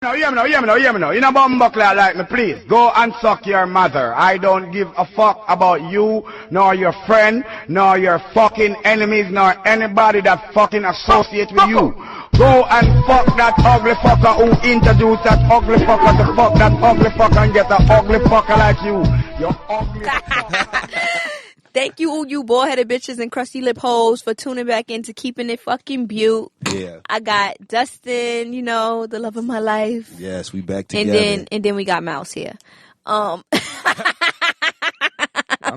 No, hear me now. You know bumbuckler like me, please. Go and suck your mother. I don't give a fuck about you, nor your friend, nor your fucking enemies, nor anybody that fucking associates with you. Go and fuck that ugly fucker who introduced that ugly fucker to fuck that ugly fucker and get an ugly fucker like you. You're ugly. Thank you, you bald-headed bitches and crusty lip hoes, for tuning back into Keeping It Fucking Bute. Yeah. I got Dustin, you know, the love of my life. Yes, we back together. And then we got Mouse here. I'm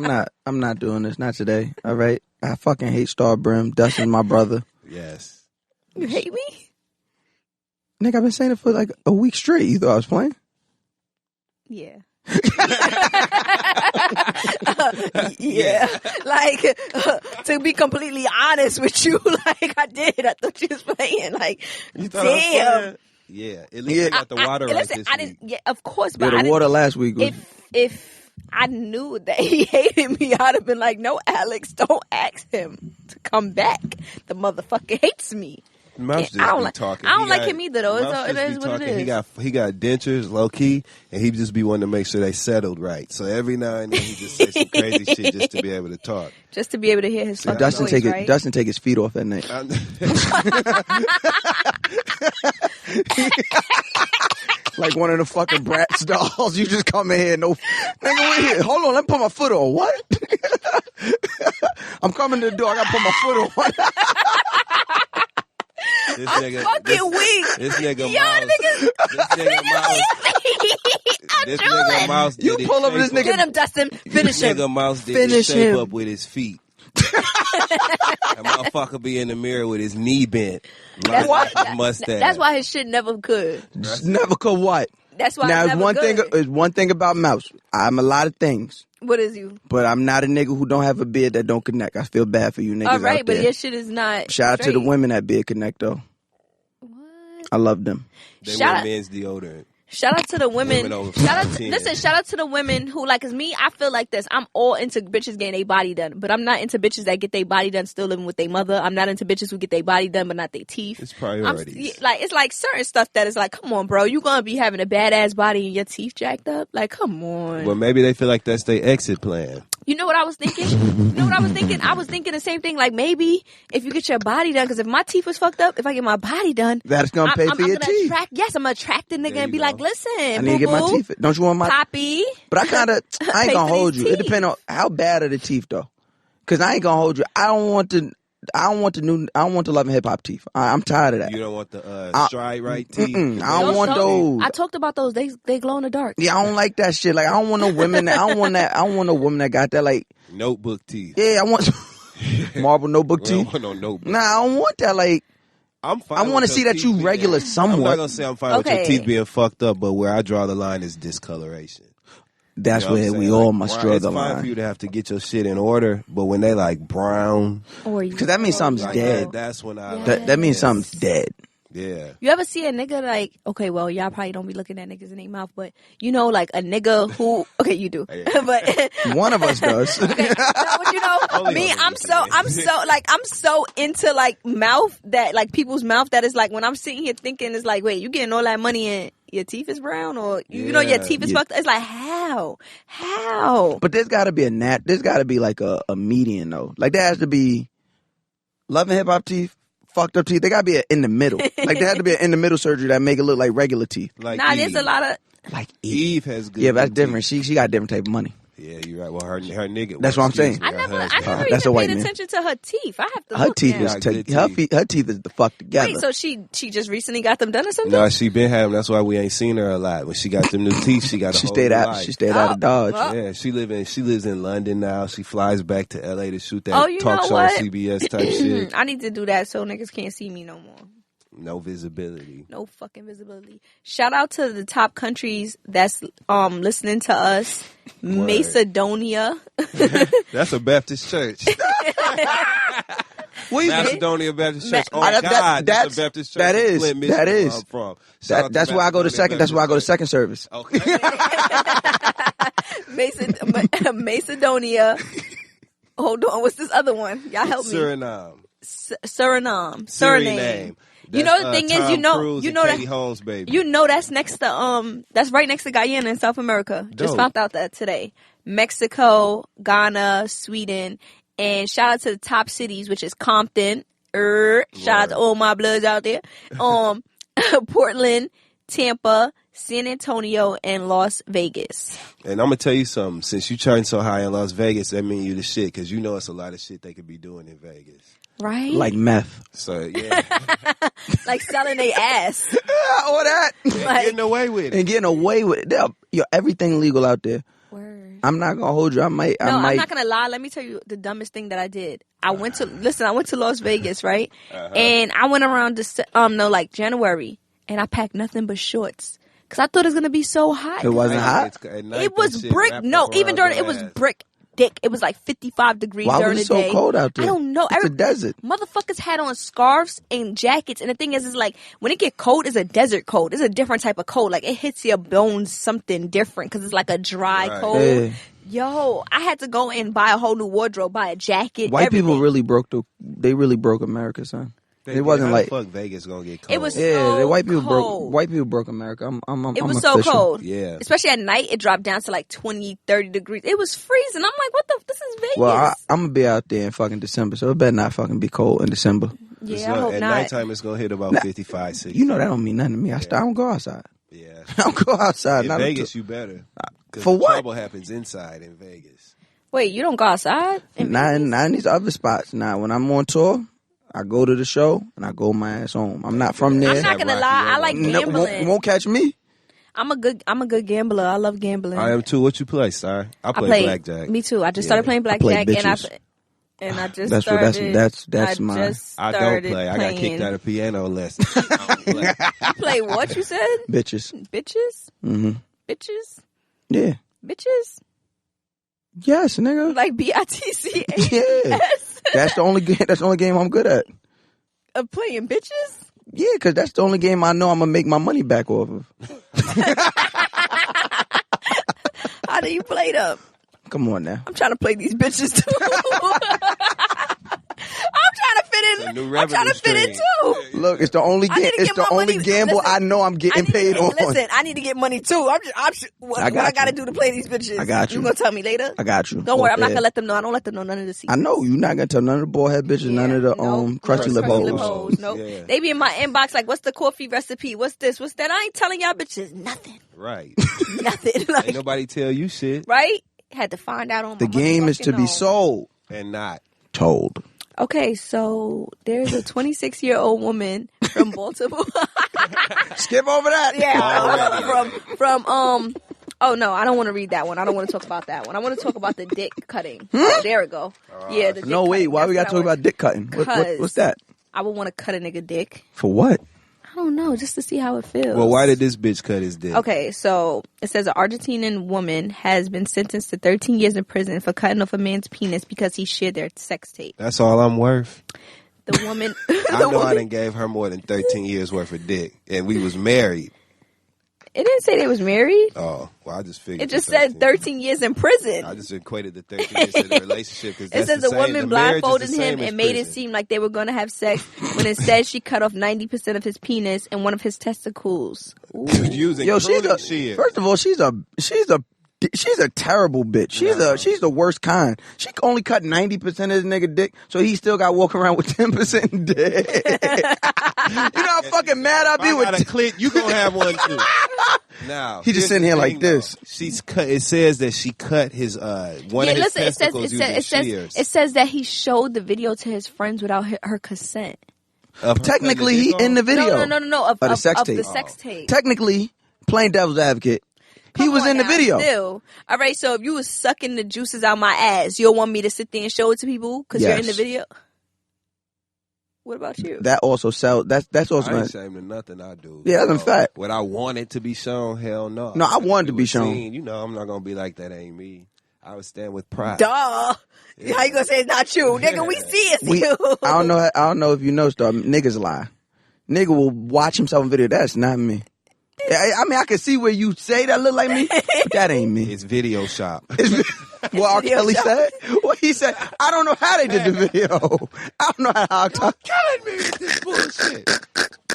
not doing this. Not today. All right. I fucking hate Star Brim. Dustin's my brother. Yes. You hate me? Nick, I've been saying it for like a week straight. You thought I was playing? Yeah. Yeah. Like, to be completely honest with you, like, I did. I thought you was playing. Like, damn. Yeah. At least I got the water right this week. Yeah, of course. But the water last week was... If I knew that he hated me, I'd have been like, no, Alex, don't ask him to come back. The motherfucker hates me. Mouse just be talking. I don't like him either, though. It is what it is. He got dentures, low key, and he just be wanting to make sure they settled right. So every now and then he just say some crazy shit just to be able to talk. Just to be able to hear his fucking Dustin voice, right? Dustin take his feet off that night. Like one of the fucking Bratz dolls. You just come in here, nigga, wait here. Hold on, let me put my foot on. What? I'm coming to the door. I gotta put my foot on. This I'm nigga, fucking weak. This nigga Yo, Mouse. This nigga Mouse. You pull over this nigga. Get him, Dustin. Finish him. Nigga Mouse did his shape up with his feet. That motherfucker be in the mirror with his knee bent. That's why. Mustache. That's why his shit never could. Never could what? That's why. Now, it's never good. There's one thing about Mouse. I'm a lot of things. What is you? But I'm not a nigga who don't have a beard that don't connect. I feel bad for you niggas. All right, out but there. your shit is not. Shout out to the straight. women that beard connect though. What? I love them. They wear men's deodorant. Shout out to the women. Women over Shout out, 15. listen, shout out to the women who, like, cause me, I feel like this. I'm all into bitches getting their body done, but I'm not into bitches that get their body done still living with their mother. I'm not into bitches who get their body done but not their teeth. It's priorities. It's like certain stuff that is like, come on, bro, you gonna be having a badass body and your teeth jacked up? Like, come on. Well, maybe they feel like that's their exit plan. You know what I was thinking? I was thinking the same thing. Like, maybe if you get your body done, because if my teeth was fucked up, if I get my body done, That's gonna pay for your teeth. I'm gonna attract the nigga and be like, listen, I need to get my teeth. Don't you want my Poppy? But I ain't Pay gonna for hold these you. It teeth. depends on how bad are the teeth though. Cause I ain't gonna hold you. I don't want the Love and Hip Hop teeth. I'm tired of that. You don't want the stride right teeth. I don't want those. I talked about those. They glow in the dark. Yeah, I don't like that shit. Like I don't want no women. I don't want no woman that got that. Like Notebook teeth. yeah, I want marble notebook We don't teeth. want no notebook. Nah, I don't want that. Like I'm fine. I want to with see your that you teeth regular being- somewhat. I'm not gonna say I'm fine with your Okay. teeth being fucked up, but where I draw the line is discoloration. That's You know what where I'm we saying? all Like, must brown- draw it's the fine for line. you to have to get your shit in order, but when they like brown, Because that means something's like dead. that's when I That means something's dead. yeah. You ever see a nigga like, okay, well, y'all probably don't be looking at niggas in their mouth, but you know, like a nigga who, okay, you do, but One of us does. okay, no, but you know, Only me, on the I'm so into like mouth that like people's mouth that is like when I'm sitting here thinking it's like, wait, you getting all that money and your teeth is brown or you know your teeth is fucked up. It's like how? But there's got to be there's got to be like a median though. Like there has to be Love and Hip Hop teeth, fucked up teeth. They got to be in the middle. Like there had to be an in the middle surgery that make it look like regular teeth. Like nah, Eve. there's a lot of Like Eve has good. yeah, but that's teeth. different. She got a different type of money. Yeah, you're right. Well, her nigga. That's what I'm saying. I never That's even a paid white man. attention to her teeth. I have to Her look teeth now. is Yeah, good her teeth is the fuck together. Wait, so she just recently got them done or something? No, she been having. That's why we ain't seen her a lot. When she got them new teeth, she got. she stayed out. She stayed out of Dodge. well. Yeah, she lives in London now. She flies back to LA to shoot that Oh, you talk know show what? on CBS type shit. I need to do that so niggas can't see me no more. No visibility. No fucking visibility. Shout out to the top countries that's listening to us. Word. Macedonia. That's a Baptist church. Macedonia Baptist Church. Oh God, that's a Baptist church. That in is. Flint, Michigan, That where is. I'm from. Shout out That's why I go to second. That's why I go to second service. Okay. Macedonia. Hold on. What's this other one? Y'all help me. Suriname. Suriname. Suriname. You know the thing is, Tom you know Cruise and that Katie Holmes, baby. you know that's next to that's right next to Guyana in South America. Just Dope. found out that today. Mexico, Ghana, Sweden, and shout out to the top cities, which is Compton. Shout out to all my bloods out there. Portland, Tampa, San Antonio, and Las Vegas. And I'm gonna tell you something. Since you turned so high in Las Vegas, that mean you the shit. Because you know it's a lot of shit they could be doing in Vegas. Right? Like meth. So yeah, Like selling their ass. All that. getting away with it. And getting away with it. Yo, everything legal out there. Word. I'm not gonna hold you. I might. I'm not gonna lie. Let me tell you the dumbest thing that I did. I went to Las Vegas, right? And I went around January, and I packed nothing but shorts because I thought it was gonna be so hot. It wasn't hot. It was brick. No, even during it was brick. Dick. It was like 55 degrees Why during was the it day. so cold out there? I don't know. It's a desert. Motherfuckers had on scarves and jackets, and the thing is like when it get cold, it's a desert cold. It's a different type of cold. Like it hits your bones something different because it's like a dry cold. Yeah. Yo, I had to go and buy a whole new wardrobe, buy a jacket. White everything. people really broke America, son. It wasn't how like the fuck Vegas gonna get cold. It was yeah. so the white people cold. White people broke America. It was I'm so official. cold. Yeah. Especially at night, it dropped down to like 20, 30 degrees. It was freezing. I'm like, what the? This is Vegas. Well, I'm gonna be out there in fucking December, so it better not fucking be cold in December. yeah, I hope at not. nighttime it's gonna hit about 55, 60. You know that don't mean nothing to me. I don't go outside. Yeah. I don't go outside. In Not Vegas, you better. 'Cause For the what? trouble happens inside in Vegas. Wait, you don't go outside? not in these other spots. Now, when I'm on tour, I go to the show and I go my ass home. I'm not from there. I'm not gonna Rocky lie. I Horror. like No, gambling. won't catch me. I'm a good gambler. I love gambling. I am too. What you play, sir? I I play blackjack. Me too. I just started playing play blackjack, bitches. and I just That's what- started. that's I mine. just I don't started play. I got kicked playing. out of piano lessons. I don't play. You play what you said? Bitches. Bitches, Mm-hmm. bitches, Yeah. bitches. Yes, nigga. Like BITCH. Yeah. That's the only game. That's the only game I'm good at. Playing bitches. Yeah, because that's the only game I know I'm gonna make my money back off of. How do you play them? Come on now. I'm trying to play these bitches too. I'm trying to fit It's a in. new I'm trying to fit in revenue too. Look, it's the only I need game. to It's get the my only money. gamble Listen, I know I'm getting paid on. Listen, I need to get money too. What I got gotta you. do to play these bitches? I got you. You gonna tell me later? I got you. Don't worry, I'm not Yeah. gonna let them know. I don't let them know none of the secrets. I know you're not gonna tell none of the bald bitches, none of the crusty lip holes. holes. Nope. Yeah. They be in my inbox like, "What's the coffee recipe? What's this? What's that?" I ain't telling y'all bitches nothing. Right. Nothing. Like, Ain't nobody tell you shit right? Had to find out on The my game is to motherfucking be own. sold, and not. told. Okay, so there's a 26-year-old woman from Baltimore. Skip over that. Yeah, from Oh no, I don't want to read that one. I don't want to talk about that one. I want to talk about the dick cutting. Oh, there we go. Yeah, the dick No, wait. cutting. Why we got That's to talk what I about dick cutting? Cause- What's that? I would want to cut a nigga dick. For what? I don't know, just to see how it feels. Well, why did this bitch cut his dick? Okay, so it says an Argentinian woman has been sentenced to 13 years in prison for cutting off a man's penis because he shared their sex tape. That's all I'm worth. The woman, I know I done gave her more than 13 years worth of dick, and we was married. It didn't say they was married. Oh, well, I just figured. It just said 13 years in prison. I just equated the 13 years to the relationship. Cause It that's says the the same. woman The marriage is the blindfolded same him as and made it prison. seem like they were going to have sex, when instead she cut off 90% of his penis and one of his testicles. Using Yo, pruning shit. first of all, she's a terrible bitch. She's the worst kind. She only cut 90% of his nigga dick, so he still got walking around with 10% dick. You know how fucking mad I be If I got a with. clit, you gonna have one too. Now He just here's sitting the here like thing, this. though. She's cut. It says that she cut his one of his testicles using shears. it says that he showed the video to his friends without her consent. Of her Technically, cutting he the dick in the off? video. No. Of the sex of tape. the sex tape. Technically, plain devil's advocate, he Come was on in the now, video. Still. All right, so if you was sucking the juices out my ass, you'll want me to sit there and show it to people because you're in the Yes. video? What about you? That also sells. That's also I gonna. ain't ashamed of nothing I do. Yeah, that's a fact. Would I want it to be shown? Hell no. No, I want it to It be was shown. seen. You know, I'm not gonna be like that. Ain't me. I would stand with pride. Duh. How you gonna say it's not you? Nigga, we see it's you. I don't know if you know stuff. Niggas lie. Nigga will watch himself in video. That's not me. I mean, I can see where you say that look like me, but that ain't me. It's video shop. What R. Video Kelly shop. said? What he said, I don't know how they did the video. I don't know how to killing me with this bullshit.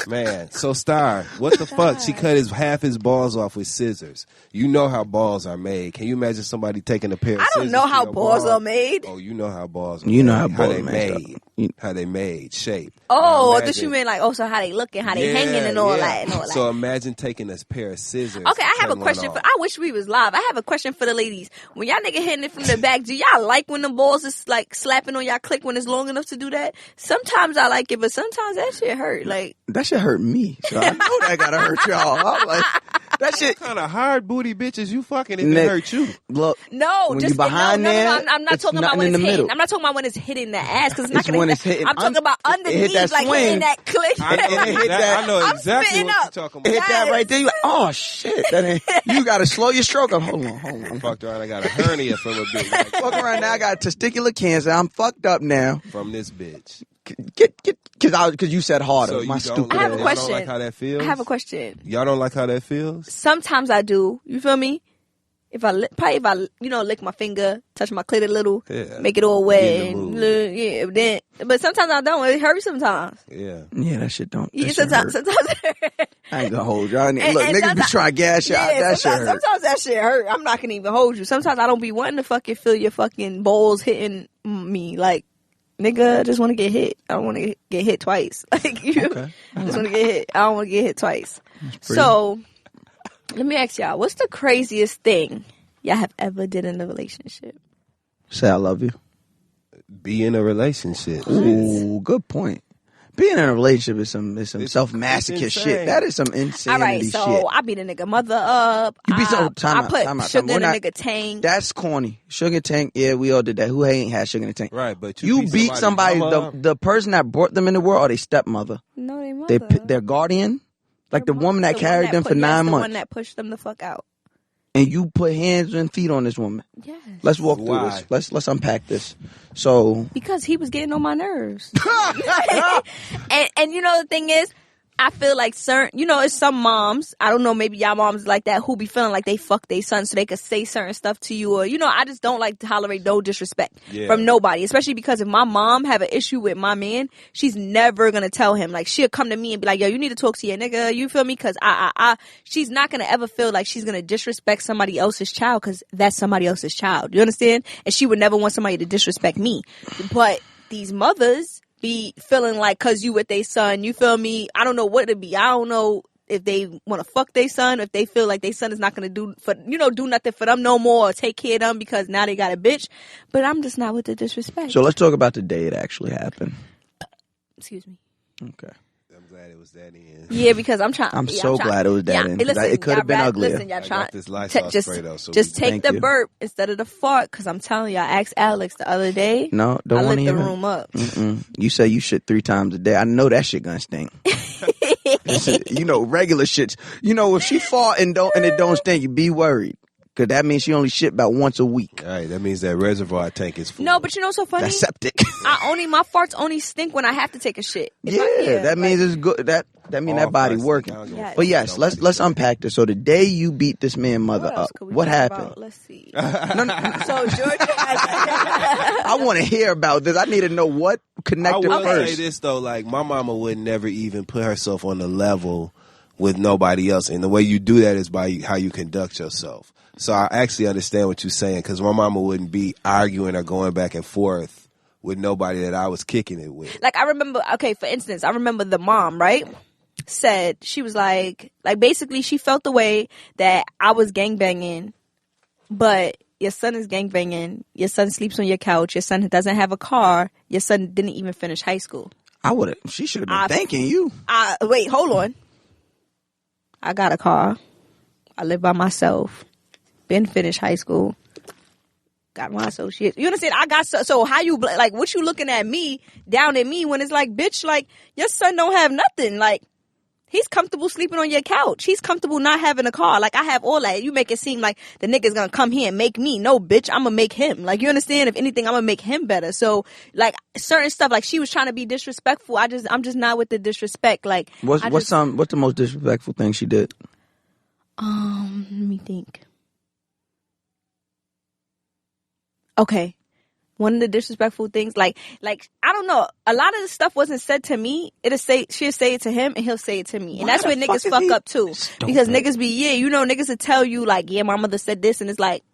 Man, so Star, what the fuck? She cut half his balls off with scissors. You know how balls are made. Can you imagine somebody taking a pair of scissors? I don't know how to your balls ball? are made. Oh, you know how balls are made. You know how how balls they are made. made. How they made, shape. Oh, Now I thought you meant like, so how they looking, how they hanging and all that and all that. So imagine taking a pair of scissors. Okay, I have a cut one question off. for. I wish we was live. I have a question for the ladies. When y'all nigga hitting it from the back, do y'all like when the balls is like slapping on y'all click when it's long enough to do that? Sometimes I like it, but sometimes that shit hurt. Like That shit hurt me. So I know that gotta hurt y'all. I'm like, that shit. What kind of hard booty bitches you fucking if Nick, it hurt you? Look, no, when just you behind no, there, I'm not it's talking about nothing when in it's the hitting. middle. I'm not talking about when it's hitting the ass because it's not It's gonna. when hit it's hitting I'm talking about it hit underneath, that like swing. hitting that click. I know, It hit that. I know I'm exactly spitting what up. you're talking about. Hit that right there. You like, oh shit. That ain't, you gotta slow your stroke up. Hold on. Fucked around, I got a hernia from a bitch. Like, Fuck around now. I got testicular cancer. I'm fucked up now. from this bitch. Because you said harder. So you My don't, stupid I have a ass. y'all question. don't like how that feels? I have a question. Y'all don't like how that feels? Sometimes I do. You feel me? If I lick my finger, touch my clit a little, Yeah. make it all wet, Get in the and mood. yeah. Then, but sometimes I don't. It hurts sometimes. Yeah. Yeah, that shit don't. Yeah, That shit sometimes hurt. it hurt. I ain't gonna hold y'all. Look, And niggas be sometimes- trying to gas you out. That shit hurt. sometimes that shit hurt. I'm not gonna even hold you. Sometimes I don't be wanting to fucking feel your fucking balls hitting me. Like, nigga, I just want to get hit. I don't want to get hit twice. Like, you Okay. I just want to get hit. I don't want to get hit twice. So, let me ask y'all, what's the craziest thing y'all have ever did in a relationship? Say I love you. Be in a relationship. Ooh, good point. Being in a relationship is some It's self-masochist insane. shit. That is some insanity All right, so shit. I beat a nigga mother up. You beat some- I time out, put time out, sugar time out. in a We're not- nigga tank. That's corny. Sugar tank, yeah, we all did that. Who ain't had sugar in the tank? Right, but You beat somebody, the person that brought them in the world, or they stepmother. No, they mother. Their guardian, like the woman that The carried one them for 9 The months. one that pushed them the fuck out. And you put hands and feet on this woman. Yes. Let's walk through Why? this. Let's unpack this. So Because he was getting on my nerves. and you know the thing is, I feel like it's some moms, I don't know, maybe y'all moms like that, who be feeling like they fuck their son so they could say certain stuff to you, or, I just don't like to tolerate no disrespect from nobody, especially because if my mom have an issue with my man, she's never gonna tell him. Like, she'll come to me and be like, yo, you need to talk to your nigga, you feel me? Because she's not gonna ever feel like she's gonna disrespect somebody else's child, because that's somebody else's child, you understand? And she would never want somebody to disrespect me. But these mothers be feeling like, cause you with their son, you feel me? I don't know what it be. I don't know if they want to fuck their son, if they feel like their son is not gonna do nothing for them no more, or take care of them because now they got a bitch. But I'm just not with the disrespect. let's talk about the day it actually happened. Excuse me. Okay. I'm glad it was that in. Yeah, because I'm trying. I'm so glad it was that in, 'cause it could have been uglier. Listen, y'all I trying. got this Lysol Just spray though, so take Thank the you. burp instead of the fart, because I'm telling you, I asked Alex the other day. No, don't I want lit to the hear it. room up. Mm-mm. You say you shit 3 times a day. I know that shit gonna stink. Regular shits. If she fart and it don't stink, you be worried. Cause that means she only shit about once a week. All right, that means that reservoir tank is full. No, but you know what's so funny? That's septic. My farts only stink when I have to take a shit. That means it's good. That means that body working. Yes. But yes, let's unpack this. So the day you beat this man mother What else up, could we what talk happened? about? Let's see. No, So Georgia has. I want to hear about this. I need to know what I connected will first. say this though, like my mama would never even put herself on the level with nobody else, and the way you do that is by how you conduct yourself. So I actually understand what you're saying, because my mama wouldn't be arguing or going back and forth with nobody that I was kicking it with. Like, I remember, okay, for instance, I remember the mom, right? Said, she was like basically she felt the way that I was gangbanging, but your son is gangbanging, your son sleeps on your couch, your son doesn't have a car, your son didn't even finish high school. She should have been thanking you. Wait, hold on. I got a car. I live by myself. Been finished high school. Got my associate. You understand? I got so how you like what you looking at me down at me when it's like, bitch, like your son don't have nothing. Like, he's comfortable sleeping on your couch. He's comfortable not having a car. Like, I have all that. You make it seem like the nigga's gonna come here and make me. No, bitch, I'm gonna make him. Like, you understand? If anything, I'm gonna make him better. So, like, certain stuff, like she was trying to be disrespectful. I'm just not with the disrespect. Like, What's the most disrespectful thing she did? let me think. Okay. one of the disrespectful things, like I don't know, a lot of the stuff wasn't said to me. She'll say it to him, and he'll say it to me, and that's where niggas fuck up too. Because niggas be niggas will tell you like, yeah, my mother said this, and it's like,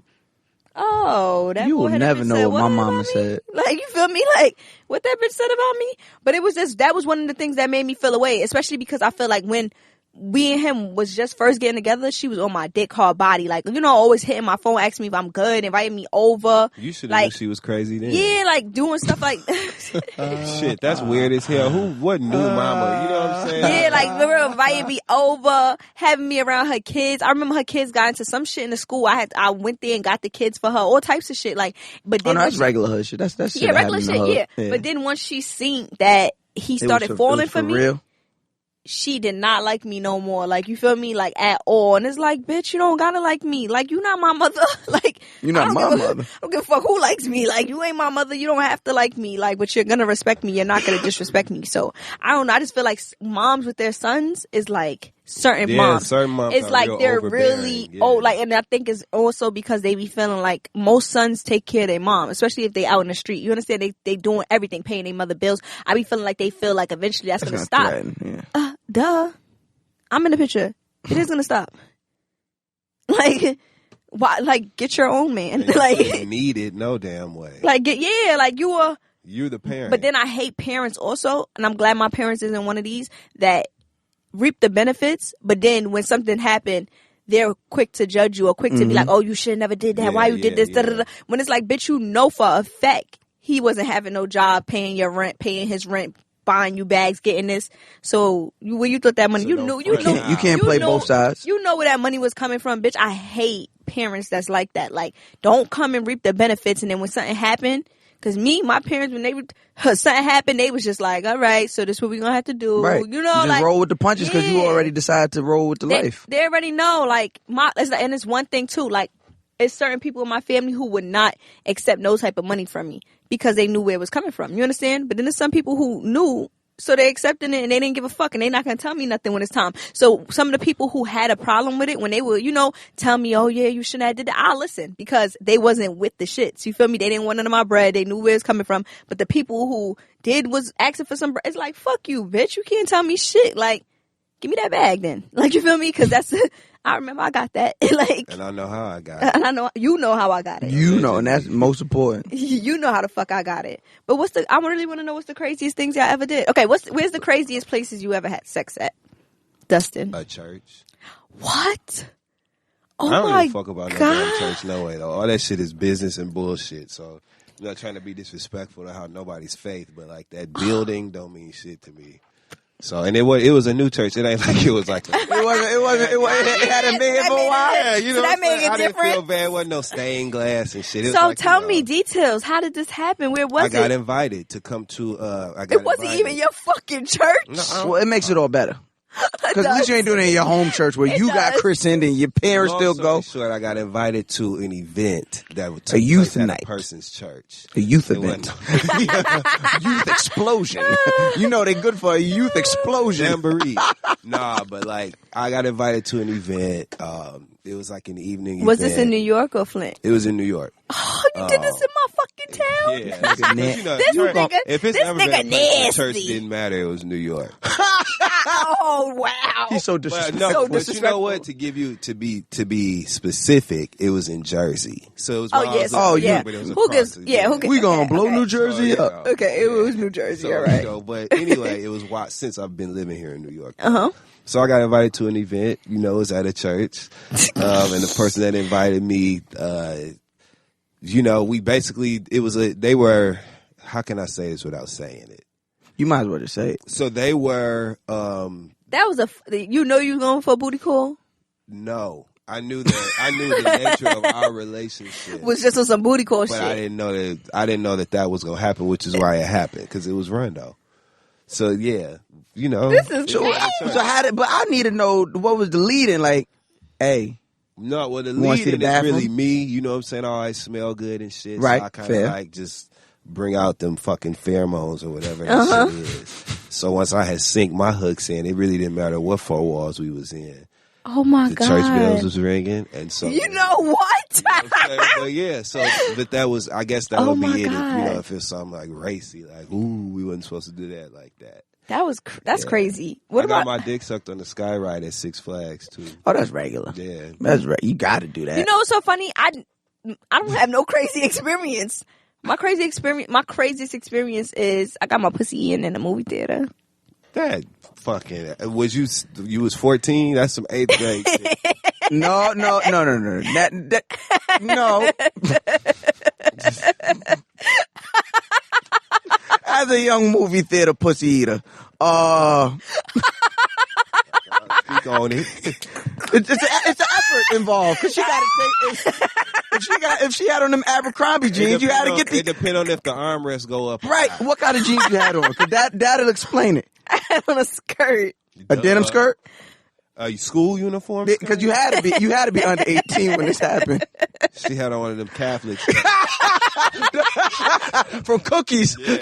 oh, that you will never know what my mama me? said. Like, you feel me? Like, what that bitch said about me? But it was that was one of the things that made me feel away, especially because I feel like when we and him was just first getting together, she was on my dick hard body. Like, always hitting my phone, asking me if I'm good, inviting me over. You should have knew she was crazy then. Yeah, like doing stuff like shit, that's weird as hell. What new mama? You know what I'm saying? Yeah, like remember inviting me over, having me around her kids. I remember her kids got into some shit in the school. I went there and got the kids for her, all types of shit. Like, but then that's regular hood shit. That's shit. Yeah, regular shit. Yeah. But then once she seen that he started falling for me. Real? She did not like me no more. Like, you feel me? Like, at all. And it's like, bitch, you don't gotta like me. Like, you not my mother. Like, you're not my mother. I don't give a fuck who likes me. Like, you ain't my mother. You don't have to like me. Like, but you're gonna respect me. You're not gonna disrespect me. So, I don't know. I just feel like moms with their sons is like certain moms. Certain moms. It's like they're really old. Like, and I think it's also because they be feeling like most sons take care of their mom, especially if they out in the street. You understand? They doing everything, paying their mother bills. I be feeling like they feel like eventually that's gonna stop. Duh. I'm in the picture. It is gonna stop. Like, why? Like, get your own man. Like, you need it no damn way. Like, like you're the parent. But then I hate parents also, and I'm glad my parents isn't one of these that reap the benefits, but then when something happened, they're quick to judge you or quick to be like, oh, you should have never did that. Yeah, why you did this? Yeah. Da, da, da. When it's like, bitch, for a fact he wasn't having no job, paying your rent, paying his rent, buying you bags, getting this. So when you thought that money, you can't play both sides. You know where that money was coming from, bitch. I hate parents that's like that. Like, don't come and reap the benefits, and then when something happened, because my parents, when something happened, they was just like, all right, so this is what we're gonna have to do. Right. You know, just like, roll with the punches because you already decided to roll with the life. They already know. Like, and it's one thing too. Like, it's certain people in my family who would not accept no type of money from me because they knew where it was coming from. You understand? But then there's some people who knew, so they accepted it and they didn't give a fuck, and they're not going to tell me nothing when it's time. So some of the people who had a problem with it, when they would, tell me, oh yeah, you shouldn't have did that, I'll listen because they wasn't with the shits. You feel me? They didn't want none of my bread. They knew where it's coming from. But the people who did was asking for some bread. It's like, fuck you, bitch. You can't tell me shit. Like, give me that bag then. Like, you feel me? Because I remember I got that. Like, and I know how I got it. And I know you know how I got it. You know, and that's most important. You know how the fuck I got it. But I really want to know what's the craziest things y'all ever did. Okay, where's the craziest places you ever had sex at, Dustin? A church. What? Oh, I don't my give a fuck about no God. damn church, no way though. All that shit is business and bullshit. So I'm not trying to be disrespectful to how nobody's faith, but like that building don't mean shit to me. So, and it was a new church. It ain't like it was like it hadn't been here for a while. Yeah, you know, that made it I didn't different. feel bad. It wasn't no stained glass and shit. It was So like, tell me details. How did this happen? Where was it? I got invited to come to. It wasn't even your fucking church. No, well, it makes it all better. Because at least you ain't doing it in your home church where you got christened and your parents still go. Short, I got invited to an event that would a youth night at a person's church. A youth event. Youth explosion. You know they good for a youth explosion. Jamboree. Nah, but like I got invited to an event. It was like an evening Was event. this in New York or Flint? It was in New York. Oh, you did this in my fucking town? Yeah. If it's ever been a place where church didn't matter, it was New York. Oh wow. He's so disrespectful. But you know what? To be specific, it was in Jersey. So it was yeah. Who gives? We gonna blow New Jersey up. Okay, it was New Jersey. All right. But anyway, it was since I've been living here in New York. Uh-huh. So I got invited to an event. It was at a church, and the person that invited me, we basically they were. How can I say this without saying it? You might as well just say it. So they were. That was you was going for a booty call? No, I knew the nature of our relationship was just on some booty call shit. But I didn't know that was gonna happen, which is why it happened because it was Rondo. So yeah, this is so how did? But I need to know what was the leading. Like, hey. No, well the leading is really me. You know what I'm saying? Oh, I smell good and shit. Right. So I kind of like just bring out them fucking pheromones or whatever that shit is. So once I had synced my hooks in, it really didn't matter what four walls we was in. Oh my the God. church bells was ringing, and so You know what? but yeah, but that was, I guess that Oh would be my it. If, God. if it's something like racy, like ooh, we wasn't supposed to do that like that. That's crazy. What I got about my dick sucked on the sky ride at Six Flags too. Oh, that's regular. Yeah, That's right. You got to do that. You know what's so funny? I don't have no crazy experience. My craziest experience is I got my pussy eaten in the movie theater. that fucking was you was 14. That's some 8th grade shit. No. That no. As a young movie theater pussy eater, Speak on it. it's an effort involved because she got to take. If she had on them Abercrombie jeans, you had to get It depends on if the armrests go up. right. What kind of jeans you had on? Because that'll explain it. I had on a skirt. A denim skirt. School uniform? Because you had to be under 18 when this happened. She had on one of them Catholics. From Cookies. Yeah.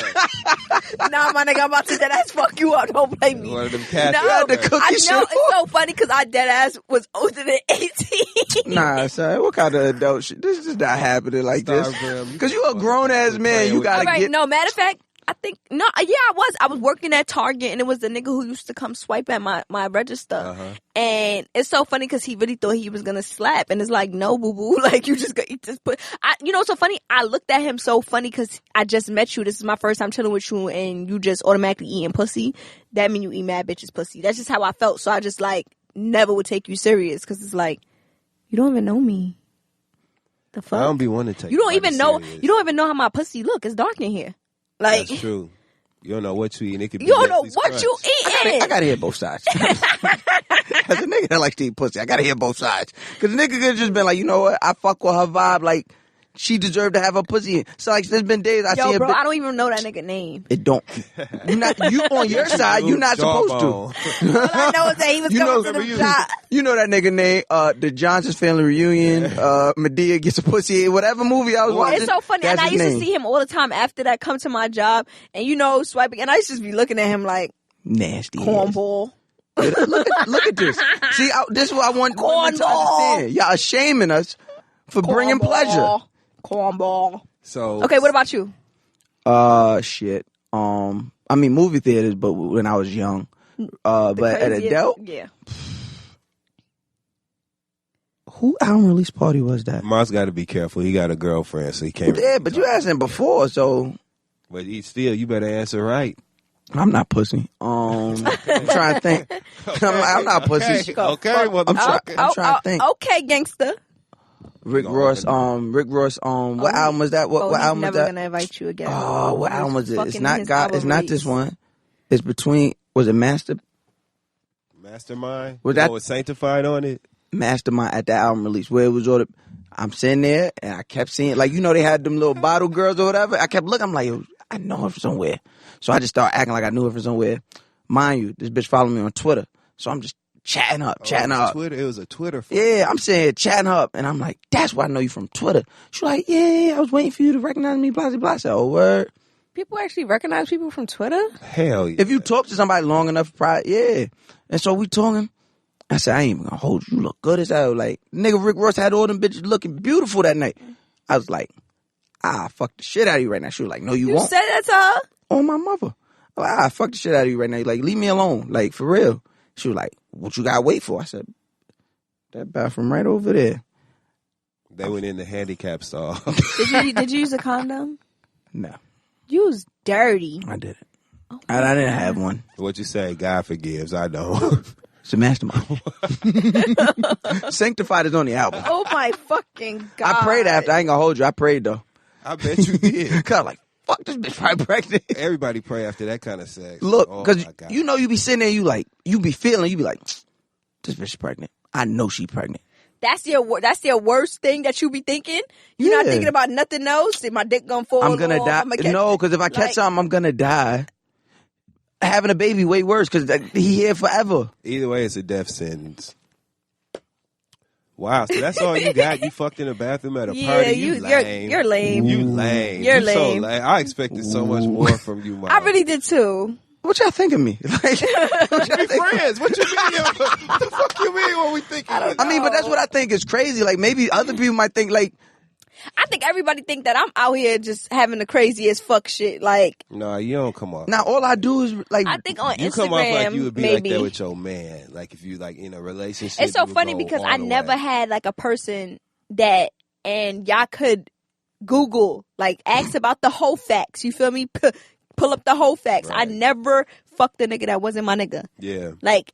Nah, my nigga, I'm about to dead ass fuck you up. Don't blame me. One of them Catholics. No, the cookie I know shit. it's so funny because I dead ass was older than 18. Nah, son. What kind of adult shit? This is not happening like this. Because you a grown ass man. You All gotta right, get. no, matter of fact, I think no, yeah, I was working at Target and it was the nigga who used to come swipe at my register, and it's so funny because he really thought he was gonna slap, and it's like, no, boo boo, like you just put. It's so funny. I looked at him so funny because I just met you. This is my first time chilling with you, and you just automatically eating pussy. That mean you eat mad bitches pussy. That's just how I felt. So I just like never would take you serious because it's like you don't even know me. The fuck? I don't be wanting to take You don't even know. serious. You don't even know how my pussy look. It's dark in here. Like That's true. You don't know what you eat. It could be you don't know Netflix what crunch. you eating. I gotta hear both sides. As a nigga that likes to eat pussy, I gotta hear both sides. Because the nigga could have just been like, you know what? I fuck with her vibe. Like, she deserved to have her pussy in. So, like, there's been days I see Yo, her. bro, I don't even know that nigga name. It don't. You on your side, you're not supposed to. All I know is that he was coming to the job. You know that nigga name, the Johnson's Family Reunion, Medea gets a pussy, whatever movie I was watching. It's so funny, that's and I his used name. to see him all the time after that come to my job, and swiping, and I used to just be looking at him like Nasty. ass. cornball. Look at this. See, this is what I want women to understand. Y'all are shaming us for bringing pleasure. Cornball. So Okay, what about you? Shit. I mean, movie theaters, but when I was young. But at Craziest- adult, yeah. who album release party was that? Mars got to be careful. He got a girlfriend, so he can't. Yeah, but you asked him before, so But you better answer right. I'm not pussy. I'm trying to think. I'm not pussy. Okay, well, I'm trying to think. Okay, gangster. Rick Ross. What album was that? What he's album was never that? gonna invite you again. Oh, what album was it? It's Fucking not his God. album It's not release. this one. It's between. Was it Mastermind. Was You that- know what's sanctified on it? Mastermind at that album release where it was all the. I'm sitting there and I kept seeing, like, they had them little bottle girls or whatever. I kept looking. I'm like, yo, I know her from somewhere. So I just started acting like I knew her from somewhere. Mind you, this bitch followed me on Twitter. So I'm just chatting up. Twitter. It was a Twitter. Yeah, I'm saying chatting up. And I'm like, that's why I know you from Twitter. She's like, yeah, I was waiting for you to recognize me, blah, blah, blah. I said, oh, word. People actually recognize people from Twitter? Hell yeah. If you talk to somebody long enough, yeah. And so we talking. I said, I ain't even gonna hold you. You look good as hell. Like, nigga Rick Ross had all them bitches looking beautiful that night. I was like, fuck the shit out of you right now. She was like, no, you You won't. said that to her? On my mother. I'm like, fuck the shit out of you right now. Like, leave me alone. Like, for real. She was like, what you gotta wait for? I said, that bathroom right over there. They went in the handicap stall. Did you use a condom? No, You was dirty. I didn't. I didn't have one. What you say? God forgives. I don't. It's a mastermind. Sanctified is on the album. Oh my fucking God. I prayed after. I ain't gonna hold you. I prayed though. I bet you did. Cause I'm like, fuck this bitch probably pregnant. Everybody pray after that kind of sex. Look, Oh, cause my God. you be sitting there, you be feeling, you be like, this bitch is pregnant. I know she pregnant. That's your worst thing that you be thinking? You're not Yeah. thinking about nothing else? Is my dick gonna fall I'm gonna off? die. I'ma catch No, it? because if I catch Like, something, I'm gonna die. Having a baby way worse because he here forever. Either way, it's a death sentence. Wow, so that's all you got? You fucked in a bathroom at a Yeah, party? You lame. you're lame. You lame. You're You so lame. lame. I expected so much more from you, Mom. I really did too. What what y'all think of me? Like, what y'all We think? friends. What you mean? What the fuck you mean when we think? I mean, but that's what I think is crazy. Like, maybe other people might think, like, I think everybody think that I'm out here just having the craziest fuck shit. Like, No, you don't come off. now all I do is, like, I think on You Instagram, come off like you would be maybe. like that with your man. Like if you like in a relationship. It's so you would funny go because all I the never way. had like a person that, and y'all could Google, like, ask about the whole facts. You feel me? Pull up the whole facts. I Right. never fucked a nigga that wasn't my nigga. Yeah. Like,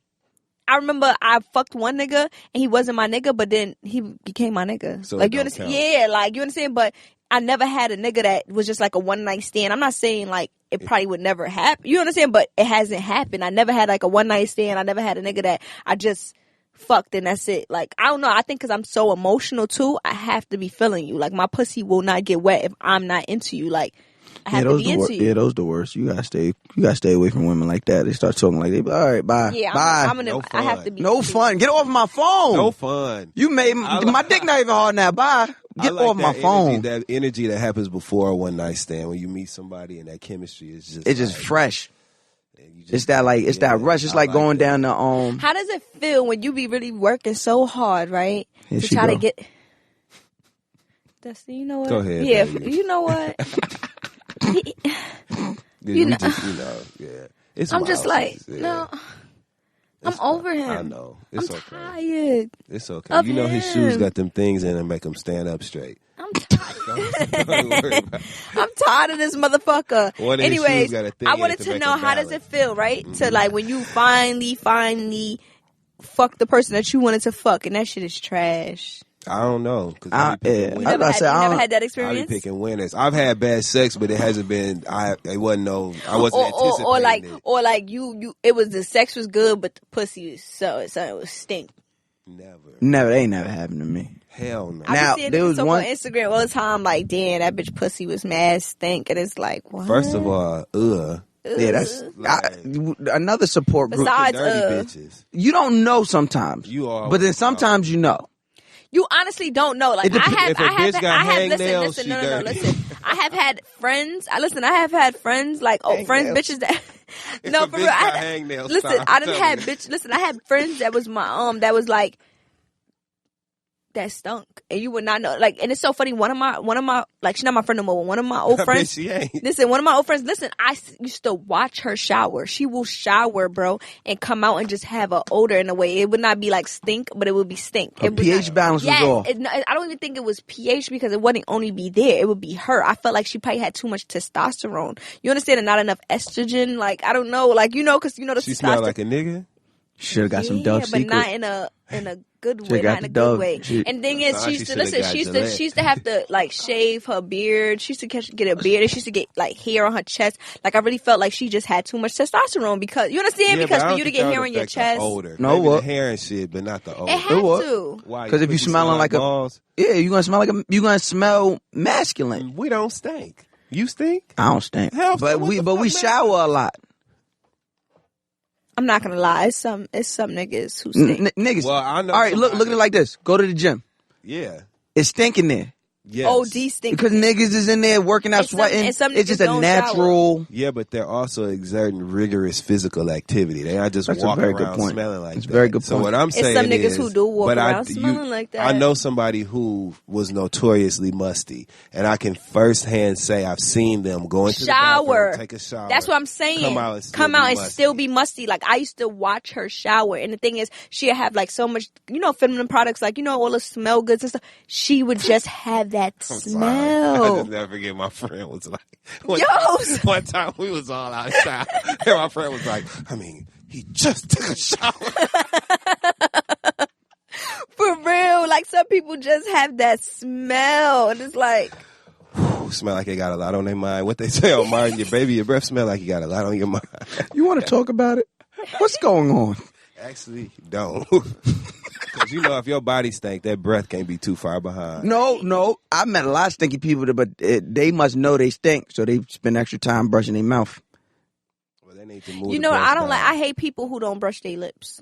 I remember I fucked one nigga and he wasn't my nigga, but then he became my nigga. So like, it you don't understand? count. Yeah, like, you understand? But I never had a nigga that was just like a one night stand. I'm not saying like it probably would never happen. You understand? But it hasn't happened. I never had like a one night stand. I never had a nigga that I just fucked and that's it. Like, I don't know. I think because I'm so emotional too, I have to be feeling you. Like, my pussy will not get wet if I'm not into you. Like, I have to be into you. Yeah, those the worst. You gotta stay away from women like that. They start talking like they be, all right, bye. Yeah, bye. No I have fun. to be No into you. fun. Get off my phone. No fun. You made my dick not even hard now. Bye. Get I like off my that phone. Energy, that energy that happens before a one night stand when you meet somebody and that chemistry is just. It's just like, fresh. you just- It's that like it's yeah, that rush. It's I like going that. down the How does it feel when you be really working so hard, right? Here to she try to go. get. Dusty, you know what? Go ahead, Yeah, baby. you know what? Yeah, you we know- just, yeah. It's I'm just wild like, season, yeah. no, I'm It's over fine. him. I know. It's I'm okay. tired. It's okay. of You know his shoes him. got them things in and make him stand up straight. I'm tired. Don't worry about it. I'm tired of this motherfucker. One of his Anyways, shoes got a thing I in it wanted to to make know him how does balance. it feel, right? To like when you finally fuck the person that you wanted to fuck, and that shit is trash. I don't know. 'Cause I- I be picking yeah. winners. I was about to say, You I never don't- had that I be experience? picking winners. I've had bad sex, but it hasn't been. It wasn't no. I wasn't anticipating it. or like you it was the sex was good, but the pussy was so it was stink. Never. They ain't never happened to me. Hell no. I Now, be seeing there niggas was talk one- on Instagram all the time, like, damn, that bitch pussy was mad stink, and it's like, what? First of all, Yeah, that's another support group. Besides, dirty bitches. You don't know sometimes. You are. But then sometimes you know. you honestly don't know. Like, It depends. I have, If a bitch got hangnails, listen, she no, dirty. listen. I have had friends. I have had friends like friends, Hangnails. bitches that. If No, a for bitch real. got hangnails, Listen, stop. I done Tell had me. bitch. Listen, I had friends that was my that was like that stunk, and you would not know. Like, and it's so funny. One of my like, she's not my friend no more. But one of my old I friends. bet she ain't. Listen, one of my old friends. Listen, I used to watch her shower. She will shower, bro, and come out and just have an odor in a way. It would not be like stink, but it would be stink. Her It would pH not- balance was Yes, off. I don't even think it was pH because it wouldn't only be there. It would be her. I felt like she probably had too much testosterone. You understand? And not enough estrogen. Like, I don't know. Like, you know, because you know the She testosterone. smelled like a nigga. Should have got some Dove but Secret. not in a good way, Should've got not in the a good Dove. way. She- And thing is, Nah, she she used to should've listen. got She Gillette. used to have to like shave her beard. She used to get a beard, and she used to get like hair on her chest. Like, I really felt like she just had too much testosterone because you understand. Yeah, because but I for don't you to think get that hair would on your affect the chest, odor. No, Maybe what? the hair and shit, but not the odor. it had what? to. Why? 'Cause if you Because smelling like a- balls, Yeah, you gonna smell masculine. we don't stink. You stink? I don't stink. Hell, so But what we the fuck shower a lot. I'm not gonna lie. It's some niggas who stink. Niggas. Well, I know All right, look at somebody- it like this. Go to the gym. Yeah. It's stinking there. Yes. OD stink. Because niggas is in there working out, And some- sweating. and some It's just niggas a don't natural. Yeah, but they're also exerting rigorous physical activity. They not just That's a walking very good around point. smelling like That's a that. very good So point. what I'm It's saying some niggas is, who do walk but around smelling like that. I know somebody who was notoriously musty, and I can firsthand say I've seen them go into the Shower. bathroom, take a shower. That's what I'm saying. Come out and still be musty. Like, I used to watch her shower, and the thing is, she'd have like so much, feminine products, like all the smell goods and stuff. She would just have that I'm sorry. smell. I just never forget my friend was like, one Yo! time we was all outside, and my friend was like, he just took a shower. For real, like, some people just have that smell, and it's like, Smell like they got a lot on their mind. What they say on Martin, your breath smell like you got a lot on your mind. You want to talk about it? What's going on? Actually, don't. Because if your body stank, that breath can't be too far behind. No. I met a lot of stinky people, but they must know they stink, so they spend extra time brushing their mouth. Well, they need to move. I don't like. I hate people who don't brush their lips.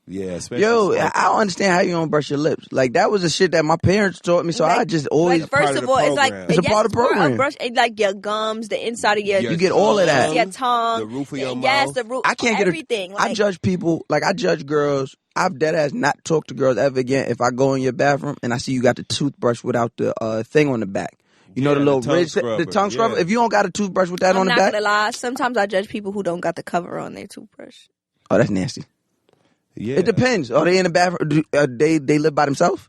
Yeah, especially Yo, smoking. I don't understand how you don't brush your lips. Like, that was the shit that my parents taught me, so Like- I just always... Like, part first of of the all, it's like program. It's a yes, part of the program. Brush, like your gums, the inside of your Your You get all of that. tongue, your tongue, the roof of your yes, mouth. the roof. I can't get everything. I Like, judge people, like I judge girls. I've dead ass not talked to girls ever again if I go in your bathroom and I see you got the toothbrush without the thing on the back. You know Yeah, the little the tongue ridge, scrubber. the tongue scrubber? Yeah. If you don't got a toothbrush with that I'm on the not back, gonna lie. Sometimes I judge people who don't got the cover on their toothbrush. oh, that's nasty. Yeah. It depends. Are they in the bathroom? They live by themselves?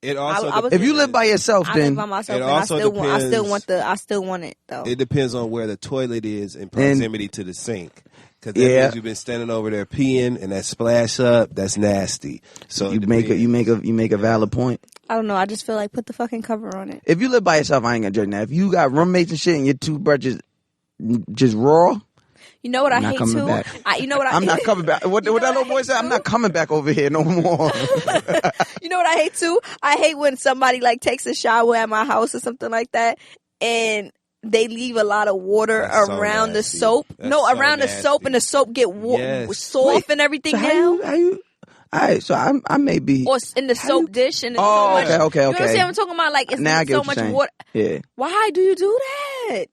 It also I was- If you live by yourself, I then live by myself, It and I also still want. I still depends- want the. I still want it though. It depends on where the toilet is in proximity to the sink. Because that Yeah. means you've been standing over there peeing and that splash up, that's nasty. So you it make depends. a valid point. I don't know. I just feel like put the fucking cover on it. If you live by yourself, I ain't gonna judge. Now, if you got roommates and shit and your toothbrush is just raw, You know what I'm I not hate coming too? back. You know what I? I'm not coming back. What that little boy said? I'm not coming back over here no more. You know what I hate too? I hate when somebody like takes a shower at my house or something like that, and they leave a lot of water That's so around the nasty. soap. That's No, so around the soap, nasty. and the soap get Yes. soft and everything So now. how you? All right, so I may be. Or in the soap dish, and it's Oh, so much. okay. You know what I'm Okay. saying? I'm talking about like it's Now I get so what you're much saying. water. Yeah. Why do you do that?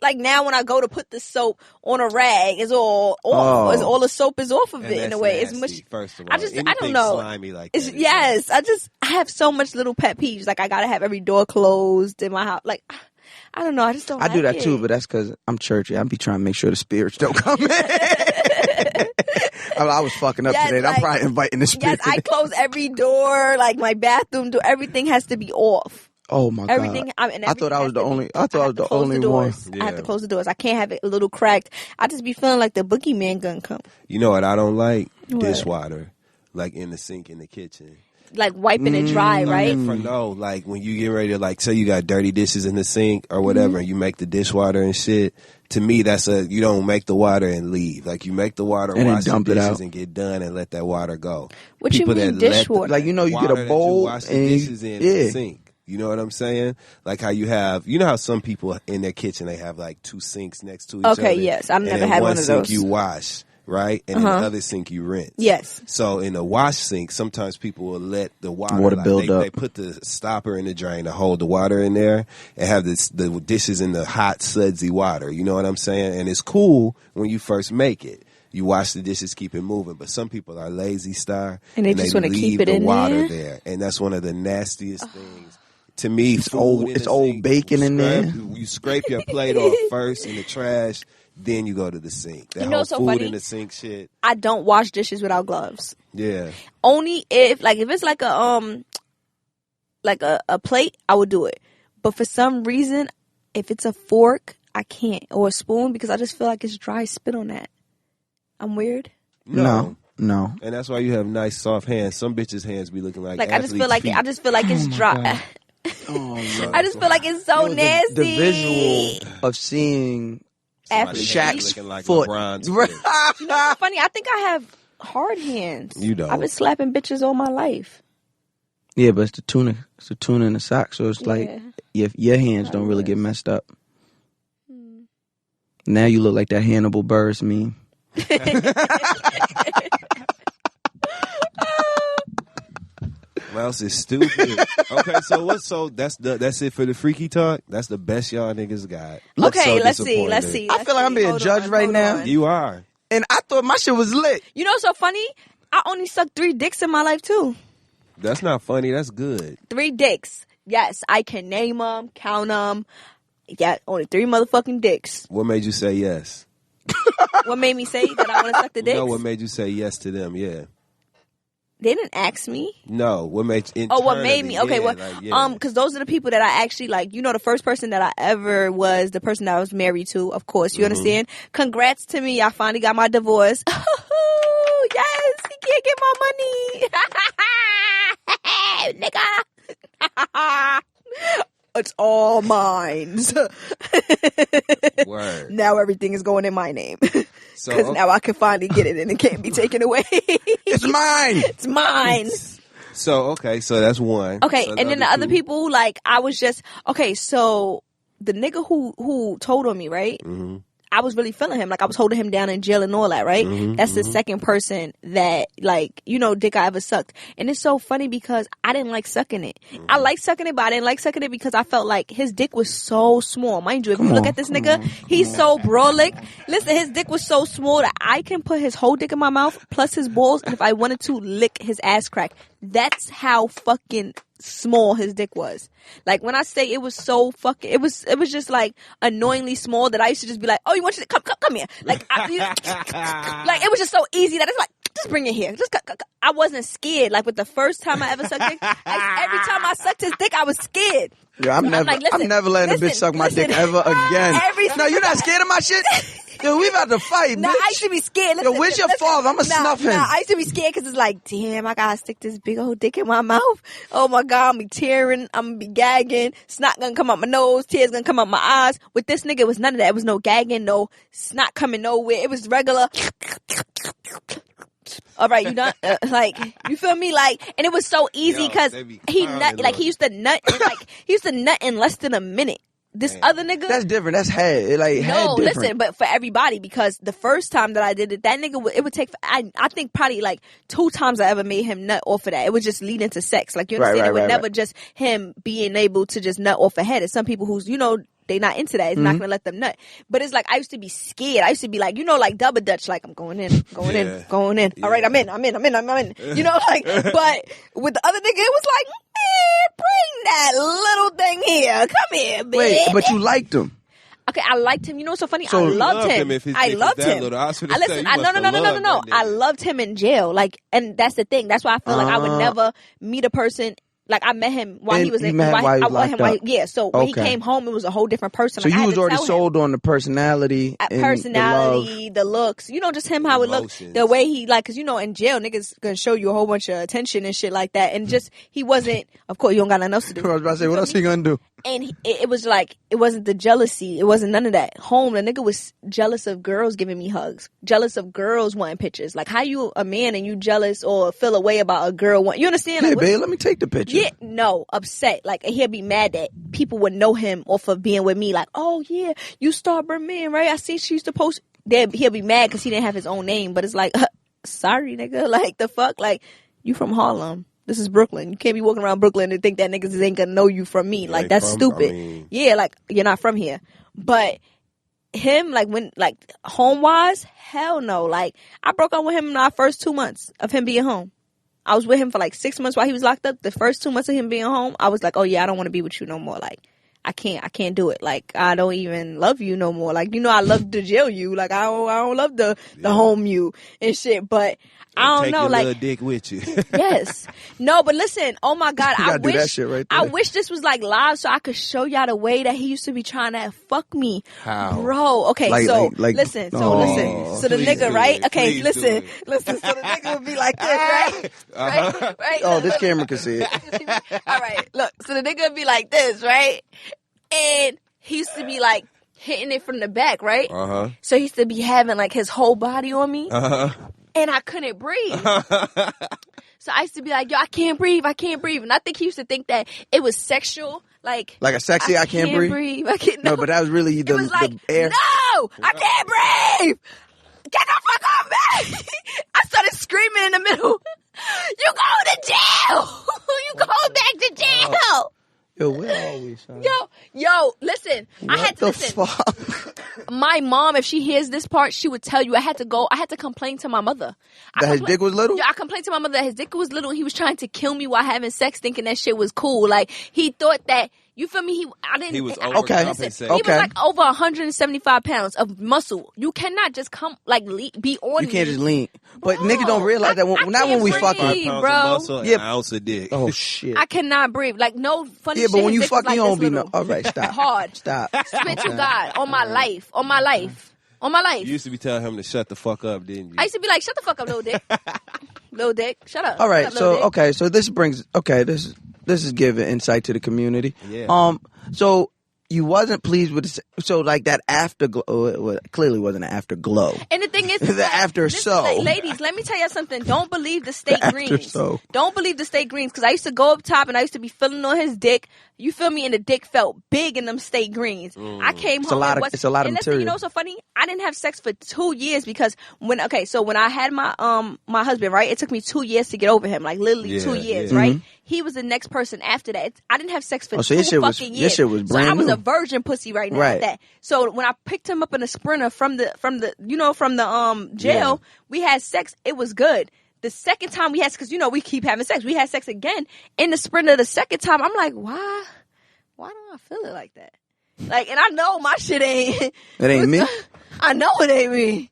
Like now, when I go to put the soap on a rag, it's all off. Oh. It's all the soap is off of And it in a that's way. It's nasty, much. first of all. I just, I Anything don't know. slimy like It's, that is yes, nasty. I have so much little pet peeves. Like I gotta have every door closed in my house. Like I don't know. I just don't. I do like that too, it. but that's because I'm churchy. I be trying to make sure the spirits don't come in. I was fucking up Yes, today. I'm like- probably inviting the spirit. Yes, I close every door. Like my bathroom door, everything has to be off. Oh my Everything. god! And I thought I was the only. I thought I was the close only the one. doors. I have to Yeah. close the doors. I can't have it a little cracked. I just be feeling like the boogeyman gonna come. You know what I don't like? What? Dishwater. Like in the sink in the kitchen. Like wiping it dry, right? Like when you get ready to like say you got dirty dishes in the sink or whatever Mm-hmm. and you make the dishwater and shit. To me, you don't make the water and leave. Like you make the water, And then wash the dump it dishes out. and get done and let that water go. What you mean that let dishwater? Like, you know, you get water a that bowl you wash the and dishes in yeah. the sink. You know what I'm saying? Like how you know how some people in their kitchen they have like two sinks next to each other. Okay, yes. I've And never in had one one of sink those. you wash, right? And in the other sink you rinse. Yes. So in the wash sink, sometimes people will let the water, Water build up. They put the stopper in the drain to hold the water in there and have the dishes in the hot, sudsy water. You know what I'm saying? And it's cool when you first make it. You wash the dishes, keep it moving. But some people are lazy, Star, And they just wanna leave keep it the in water there? And that's one of the nastiest things. To me, It's food old- in it's the old sink, bacon in there. You scrape your plate off first in the trash, then you go to the sink. That You know whole what's so food funny? in the sink shit. I don't wash dishes without gloves. Yeah. Only if it's like a plate, I would do it. But for some reason, if it's a fork, I can't, or a spoon, because I just feel like it's dry spit on that. I'm weird. No. And that's why you have nice soft hands. Some bitches' hands be looking like Like I just feel like feet. it's dry. Oh my I just feel like it's so nasty. The visual of seeing Somebody's Athlete. hands looking like foot. LeBron's Right. foot. You know what's funny? I think I have hard hands. You don't. I've been slapping bitches all my life. Yeah, but it's the tuna. It's the tuna in the sock, so it's like your hands don't really get messed up. Now you look like that Hannibal Buress meme. Mouse is stupid. Okay, so that's it for the freaky talk. That's the best y'all niggas got. Okay, So let's see. disappointed. I feel like I'm being Hold judged on, right hold now. on. You are. And I thought my shit was lit. You know what's so funny? I only sucked 3 dicks in my life too. That's not funny. That's good. 3 dicks. Yes, I can name them, count them. Yeah, only 3 motherfucking dicks. What made you say yes? What made me say that I want to suck the dicks? No, what made you say yes to them? Yeah. They didn't ask me. No, what made you? Oh, what made me? Okay, yeah, well, like, yeah. because those are the people that I actually like. You know, the first person that I ever was the person that I was married to. Of course, you understand. Congrats to me. I finally got my divorce. Yes, he can't get my money, nigga. It's all mine. Word. Now everything is going in my name So because now I can finally get it and it can't be taken away. It's mine. It's mine. so that's one. Okay, So and then the other 2? people, like, I was just okay. So the nigga who told on me, right? Mhm. I was really feeling him. Like, I was holding him down in jail and all that, right? That's the second person that, like, dick I ever sucked. And it's so funny because I didn't like sucking it. I like sucking it, but I didn't like sucking it because I felt like his dick was so small. Mind you, if you look at this nigga, he's so brolic. Listen, his dick was so small that I can put his whole dick in my mouth plus his balls, and if I wanted to, lick his ass crack. That's how fucking small his dick was. Like, when I say it was so fucking, it was just like annoyingly small that I used to just be like, oh, you want you to come here. Like, like, it was just so easy that it's like, just bring it here. Just I wasn't scared. Like, with the first time I ever sucked dick, every time I sucked his dick, I was scared. Yeah, I'm never letting a bitch suck my dick ever again. No, you're not scared of my shit? Yo, we about to fight, nah, bitch. I used to be scared. Yo, where's your father? I'm gonna snuff him. I used to be scared because it's like, damn, I gotta stick this big old dick in my mouth. Oh my God, I'm gonna be tearing. I'm gonna be gagging. Snot gonna come out my nose. Tears gonna come out my eyes. With this nigga, it was none of that. It was no gagging, no snot coming nowhere. It was regular. All right, you done? Like, you feel me? Like, and it was so easy because he used to nut in less than a minute. This other nigga, that's different. That's head. Like, head different. Listen, but for everybody, because the first time that I did it, that nigga, it would take. I think probably like 2 times I ever made him nut off of that. It was just leading to sex. Like, you understand? It was never just him being able to just nut off a head. It's some people who's they not into that. It's not gonna let them nut. But it's like, I used to be scared. I used to be like, like double dutch, like, I'm going in. Yeah. All right, I'm in. Like, but with the other nigga, it was like, man, bring that little thing here. Come here, bitch. Wait, but you liked him. Okay, I liked him. You know what's so funny? I loved him. I loved him. No. I loved him in jail. Like, and that's the thing. That's why I feel like I would never meet a person. Like, I met him while he was in. So when he came home, it was a whole different person. So like, you was already sold on the personality, the looks. Just him how it looked, the way he because in jail niggas gonna show you a whole bunch of attention and shit like that, and just he wasn't. Of course, you don't got nothing else to do. I was about to say, what else he gonna do? And it was like, it wasn't the jealousy. It wasn't none of that. Home, the nigga was jealous of girls giving me hugs. Jealous of girls wanting pictures. Like, how you a man and you jealous or feel a way about a girl you understand? Hey, like, babe, let me take the picture. Yeah, no, upset. Like, he'll be mad that people would know him off of being with me. Like, oh yeah, you Starburn man, right? I see she used to post. He'll be mad because he didn't have his own name. But it's like, sorry, nigga. Like, the fuck? Like, you from Harlem. This is Brooklyn. You can't be walking around Brooklyn and think that niggas ain't gonna know you from me. Like, that's stupid. Yeah, like, you're not from here. But him, like, when, like, home-wise, hell no. Like, I broke up with him in our first 2 months of him being home. I was with him for, like, 6 months while he was locked up. The first 2 months of him being home, I was like, oh, yeah, I don't want to be with you no more. Like, I can't do it. Like, I don't even love you no more. Like, I love the jail you. Like, I don't love the home you and shit. But I don't know. Your like, little dick with you. Yes. No, but listen. Oh my God. I wish that shit right there. I wish this was like live so I could show y'all the way that he used to be trying to fuck me. How, bro? Okay, listen. So the nigga, right? Okay, listen. So the nigga would be like this, right? Right. Oh, this camera can see it. All right. Look. So the nigga would be like this, right? And he used to be like hitting it from the back, right? So he used to be having like his whole body on me. And I couldn't breathe. So I used to be like, yo, I can't breathe. And I think he used to think that it was sexual. Like a sexy, I can't breathe. No, but that was really the air. No, I can't breathe. Get the fuck off me. I started screaming in the middle. You go to jail. You go back to jail. Yo, where are we, son? Yo, listen. What I had to listen. Fuck? My mom, if she hears this part, she would tell you I had to complain to my mother. That his dick was little? Yeah, I complained to my mother that his dick was little and he was trying to kill me while having sex, thinking that shit was cool. Like, he thought that, you feel me? He was overcompensating. He was like over 175 pounds of muscle. You cannot just be on me. You can't just lean. But niggas don't realize that not when we fucking. 5 pounds of muscle and an ounce of dick. Oh shit. I cannot breathe. Like, no funny shit. shit. Yeah, but when you fucking, like you don't be no. All right, stop. Hard. Stop. Swear to God. On my life. On my life. You used to be telling him to shut the fuck up, didn't you? I used to be like, shut the fuck up, little dick. Little dick. Shut up. All right, so this is giving insight to the community. Yeah. So you wasn't pleased with so like that afterglow. Well, clearly wasn't an afterglow. And the thing is, The after so. ladies, let me tell you something. Don't believe the state The after greens. so. Don't believe the state greens, because I used to go up top and I used to be feeling on his dick. You feel me? And the dick felt big in them state greens. I came It's home. it's a lot of and material. you know what's so funny? I didn't have sex for 2 years because when I had my husband, right? It took me 2 years to get over him, like literally 2 years, yeah. right? He was the next person after that. I didn't have sex for so 2 your shit fucking was, years. Your shit was brand so I was new. a virgin pussy right now Right. at that. So when I picked him up in a Sprinter from the jail, we had sex. It was good. The second time we had, because we keep having sex. We had sex again in the Sprinter. The second time, I'm like, why don't I feel it like that? Like, and I know my shit ain't. It ain't me. I know it ain't me.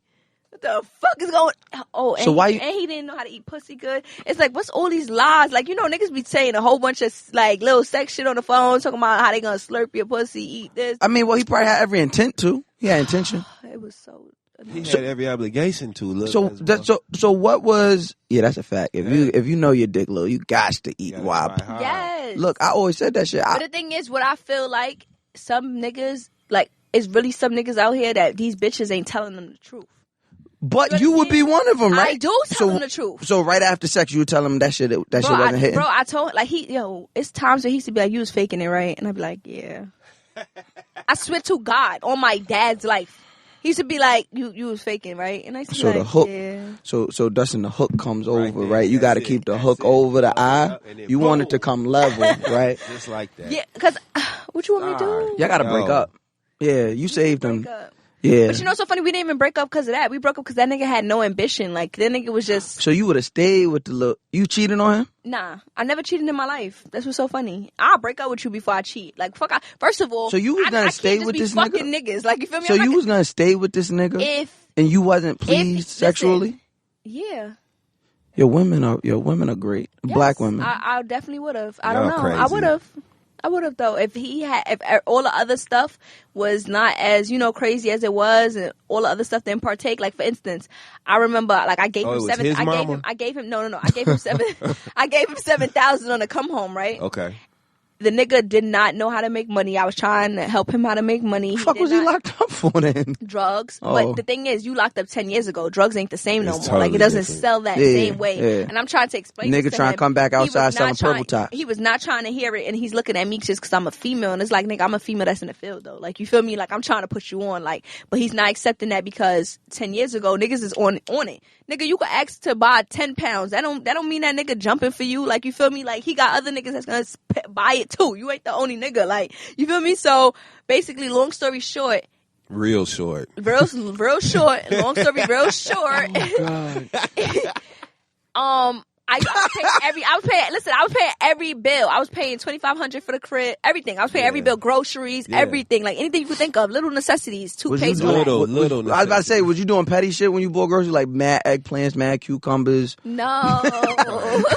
What the fuck is going? Oh, and, So why and he didn't know how to eat pussy good. It's like, what's all these lies? Like, niggas be saying a whole bunch of like little sex shit on the phone, talking about how they gonna slurp your pussy, eat this. I mean, well, he probably had every intent to. He had intention. It was so. He had every obligation to. Look, So what was? Yeah, that's a fact. If you know your dick little, you got to eat wild. Yes. Look, I always said that shit. But the thing is, what I feel like some niggas, like, it's really some niggas out here that these bitches ain't telling them the truth. But you would be one of them, right? I do tell them the truth. So right after sex, you would tell him that shit wasn't hitting. Bro, I told, like, it's times where he used to be like, you was faking it, right? And I'd be like, yeah. I swear to God, on my dad's life. He used to be like, you was faking, right? And I used to be like, the hook, yeah. So Dustin, the hook comes over, there. right? You got to keep the hook over the eye. You want it to come level, right? Just like that. Yeah, because, what you want me to do? Y'all got to break up. Yeah, you saved him. Break up. Yeah. But what's so funny? We didn't even break up because of that. We broke up because that nigga had no ambition. Like, that nigga was just... So you would have stayed with the little... You cheated on him? Nah. I never cheated in my life. That's what's so funny. I'll break up with you before I cheat. Like, fuck. First of all... So you was going to stay with this nigga? fucking niggas. Like, you feel me? So you was going to stay with this nigga? And you wasn't pleased sexually? Yeah. Your women are great. Yes, Black women. I definitely would have. I Y'all don't know. crazy. I would have though. If all the other stuff was not as crazy as it was, and all the other stuff didn't partake. Like, for instance, I remember like I gave him seven. I gave him no. I gave him seven. I gave him 7,000 on the come home. Right. Okay. The nigga did not know how to make money. I was trying to help him how to make money. Fuck was he locked up for then? Drugs. Oh. But the thing is, you locked up 10 years ago. Drugs ain't the same no more. Totally like, it doesn't different. sell that same way. Yeah. And I'm trying to explain this Nigga to trying him. to come back He was outside not selling purple top. He was not trying to hear it, and he's looking at me just because I'm a female. And it's like, nigga, I'm a female that's in the field, though. Like, you feel me? Like, I'm trying to put you on. Like, but he's not accepting that because 10 years ago, niggas is on it. Nigga, you could ask to buy 10 pounds. That don't mean that nigga jumping for you. Like, you feel me? Like, he got other niggas that's gonna buy it too. You ain't the only nigga. Like, you feel me? So basically, long story short. Real short. Real short. Long story, real short. I was paying every bill. I was paying $2,500 for the crib, everything. I was paying every bill, groceries, everything, like anything you could think of, little necessities, toothpaste, little. I was about to say, was you doing petty shit when you bought groceries, like mad eggplants, mad cucumbers? No.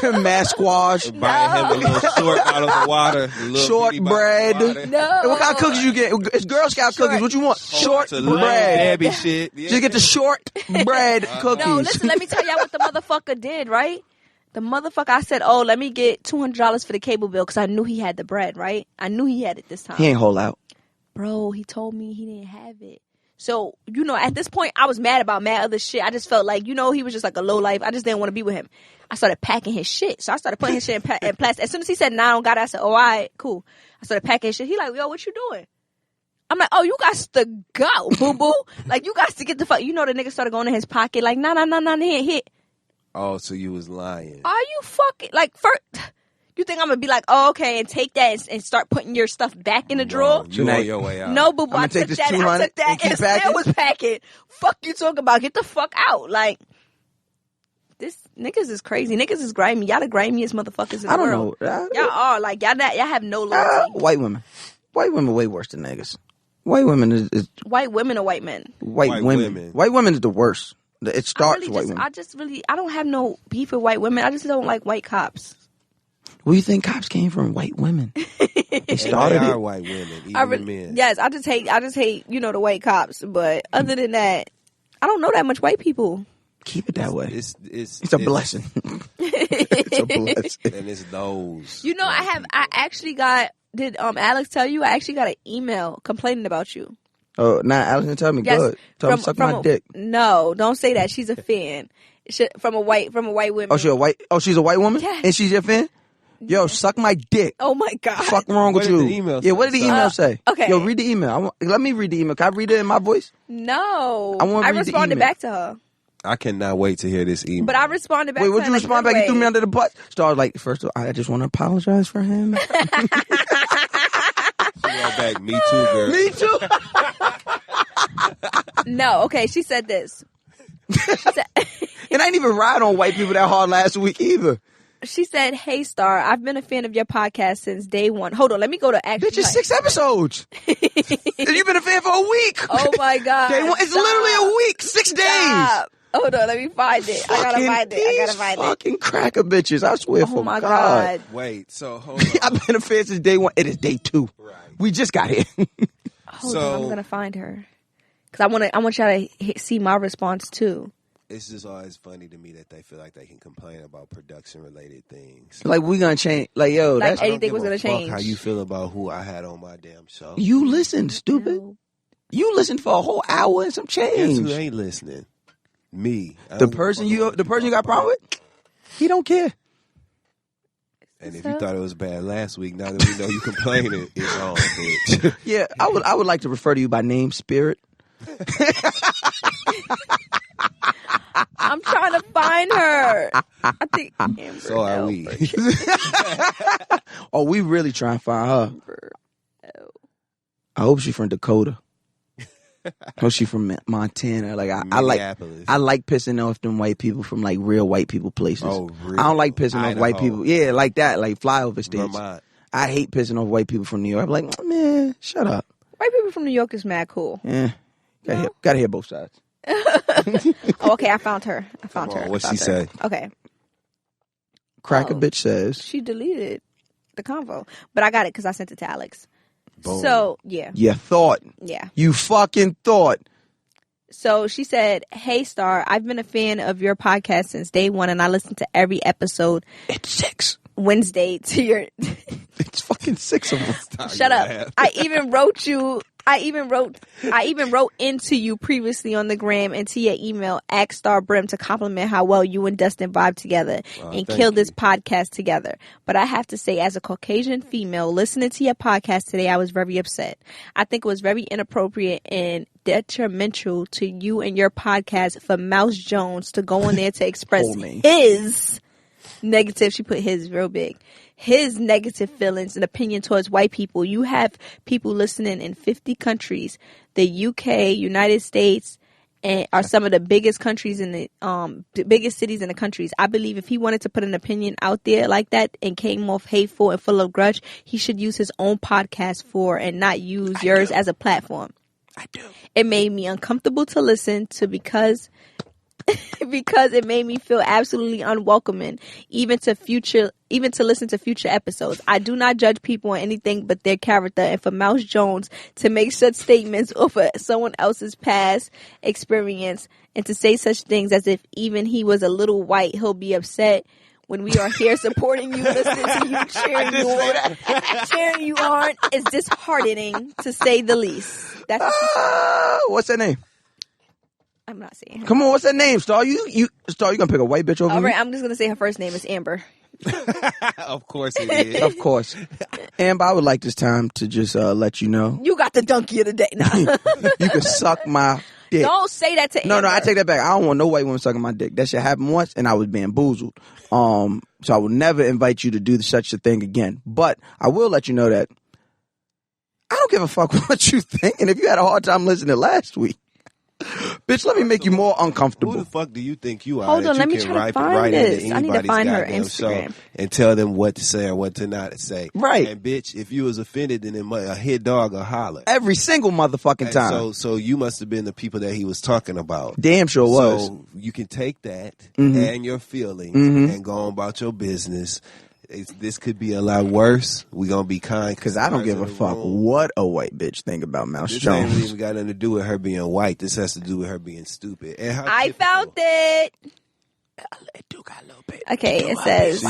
Mad squash? Buying him a little short bottle of water. Shortbread? No. Hey, what kind of cookies you get? It's Girl Scout cookies. What you want? Short bread. Baby shit. Yeah. Just get the short bread cookies. No, listen, let me tell y'all what the motherfucker did, right? The motherfucker, I said, oh, let me get $200 for the cable bill because I knew he had the bread, right? I knew he had it this time. He ain't hold out. Bro, he told me he didn't have it. So, at this point, I was mad about mad other shit. I just felt like, he was just like a low life. I just didn't want to be with him. I started packing his shit. So I started putting his shit in plastic. As soon as he said, nah, I don't got it, I said, oh, all right, cool. I started packing his shit. He like, yo, what you doing? I'm like, oh, you got to go, boo-boo. Like, you got to get the fuck. The nigga started going in his pocket like, nah, here. Oh, so you was lying. Are you fucking, like, first, you think I'm going to be like, oh, okay, and take that and start putting your stuff back in the drawer? You on your way out. No, boo-boo, I took this that, and it still was packing. Fuck you talking about, get the fuck out. Like, this, niggas is crazy. Niggas is grimy. Y'all the grimiest motherfuckers in the world. I don't know. Y'all are, like, y'all have no loyalty. White women are way worse than niggas. White women is White women or white men? White women. White women is the worst. It starts white women. I don't have no beef with white women. I just don't like white cops. What do you think cops came from? White women. They started They are it. white women, even the men. Yes, I just hate, the white cops. But other than that, I don't know that much white people. Keep it that way. It's a blessing. It's a blessing. And it's those. I actually got Did Alex tell you? I actually got an email complaining about you. Oh, now Alex can tell me. Yes, Good. Tell me suck my dick. No, don't say that. She's a fan. From a white woman. Oh, she's a white woman? Yes. And she's your fan? Yo, suck my dick. Oh my God. Fuck wrong with you? What did the email say? Yeah, what did the email say? Okay. Yo, read the email. Let me read the email. Can I read it in my voice? No. I responded back to her. I cannot wait to hear this email. But I responded back Wait, to her. would you respond back? You threw me under the bus. Star was like, first of all, I just want to apologize for him. She wrote back, me too, girl. Me too. No, okay, she said this. And I ain't even ride on white people that hard last week either. She said, "Hey, Star, I've been a fan of your podcast since day one." Hold on, let me go to actually. Bitch, it's 6 episodes. And you've been a fan for a week. Oh my God. Day one. It's literally a week. 6 days. Stop. Hold on, let me find it. I gotta find it. Fucking cracker bitches. I swear Oh for my God. God. Wait, so hold on. I've been a fan since day one. It is day 2. Right. We just got here. Hold on, I'm gonna find her. Cause I want y'all to see my response too. It's just always funny to me that they feel like they can complain about production related things. Like, we gonna change. Like, yo, Like, that's. anything was gonna gonna change. How you feel about who I had on my damn show? You listened, stupid. No. You listened for a whole hour and some Guess change. who ain't listening? Me. The person you got a problem with, he don't care. And if you thought it was bad last week, now that we know you complaining, it's on, bitch. Yeah, I would like to refer to you by name, Spirit. I'm trying to find her. I think Amber. So are we. Oh, we really trying to find her. I hope she's from Dakota. I hope she's from Montana. Like I like pissing off them white people from like real white people places. Oh, really? I don't like pissing off white Idaho. people. Yeah, like that, like flyover states. Vermont. I hate pissing off white people from New York. I'm like, man, shut up. White people from New York is mad cool. Yeah, gotta hear both sides. Oh, okay, I found her. Come on, what'd she say? Okay. Cracker bitch says. She deleted the convo. But I got it because I sent it to Alex. Boom. So, yeah. You thought. Yeah. You fucking thought. So she said, "Hey, Star, I've been a fan of your podcast since day one, and I listen to every episode It's 6. Wednesday to your..." It's fucking 6 of them. Shut up. I even wrote into you previously on the gram and to your email, ask Star Brim to compliment how well you and Dustin vibe together and kill this podcast together. But I have to say, as a Caucasian female listening to your podcast today, I was very upset. I think it was very inappropriate and detrimental to you and your podcast for Mouse Jones to go in there to express his negative. She put his real big. His negative feelings and opinion towards white people. You have people listening in 50 countries. The UK, United States, and are some of the biggest countries in the biggest cities in the countries. I believe if he wanted to put an opinion out there like that and came off hateful and full of grudge, he should use his own podcast for and not use yours as a platform. I do. It made me uncomfortable to listen to because it made me feel absolutely unwelcoming, even to listen to future episodes. I do not judge people on anything but their character, and for Mouse Jones to make such statements over someone else's past experience and to say such things as if even he was a little white, he'll be upset when we are here supporting you, listening to you, cheering you on, is disheartening to say the least. That's what's her name? I'm not saying her. Come on, what's that name, Star? You gonna pick a white bitch over All me? right, I'm just gonna say her first name is Amber. Of course it is. Of course. Amber, I would like this time to just let you know. You got the donkey of the day. Nah. You can suck my dick. Don't say that to Amber. No, I take that back. I don't want no white woman sucking my dick. That shit happened once, and I was bamboozled. So I will never invite you to do such a thing again. But I will let you know that I don't give a fuck what you think. And if you had a hard time listening last week, bitch, let me make you more uncomfortable. Who the fuck do you think you are? Hold that on, you let me can try to find write this. into I need to anybody's find her goddamn Instagram. show and tell them what to say or what to not say. Right. And bitch, if you was offended, then it might a hit dog or holler. Every single motherfucking time. So you must have been the people that he was talking about. Damn sure was. So you can take that and your feelings and go on about your business. This could be a lot worse. We gonna be kind because I don't give a fuck what a white bitch think about Mouse This Jones. ain't even got nothing to do with her being white. This has to do with her being stupid. And I found it. It do got a little bit. Okay, it says.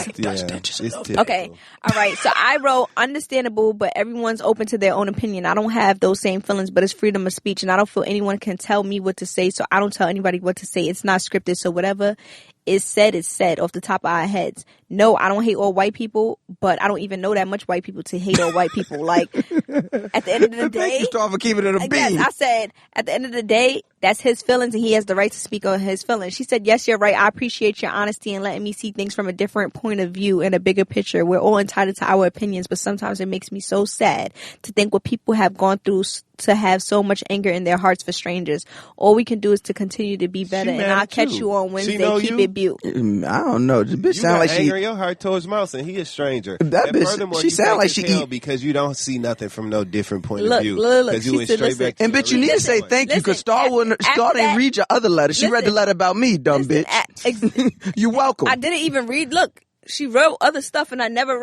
Okay. All right. So I wrote, understandable, but everyone's open to their own opinion. I don't have those same feelings, but it's freedom of speech, and I don't feel anyone can tell me what to say, so I don't tell anybody what to say. It's not scripted, so whatever is said off the top of our heads. No, I don't hate all white people, but I don't even know that much white people to hate all white people. Like, at the end of the day... Thank you, Star, for keeping it a bean. Yes, I said, at the end of the day, that's his feelings, and he has the right to speak on his feelings. She said, yes, you're right. I appreciate your honesty and letting me see things from a different point of view and a bigger picture. We're all entitled to our opinions, but sometimes it makes me so sad to think what people have gone through to have so much anger in their hearts for strangers. All we can do is to continue to be better, and I'll catch you on Wednesday. Keep it Bute. I don't know. The bitch sound like she... anger in your heart towards Mouse, and he a stranger. That and bitch, she sound like she eat... because you don't see nothing from no different point of view. Look, because you went straight back to and bitch, you need to say thank you, because Star didn't read your other letter. She read the letter about me, dumb bitch. You're welcome. I didn't even read. Look, she wrote other stuff, and I never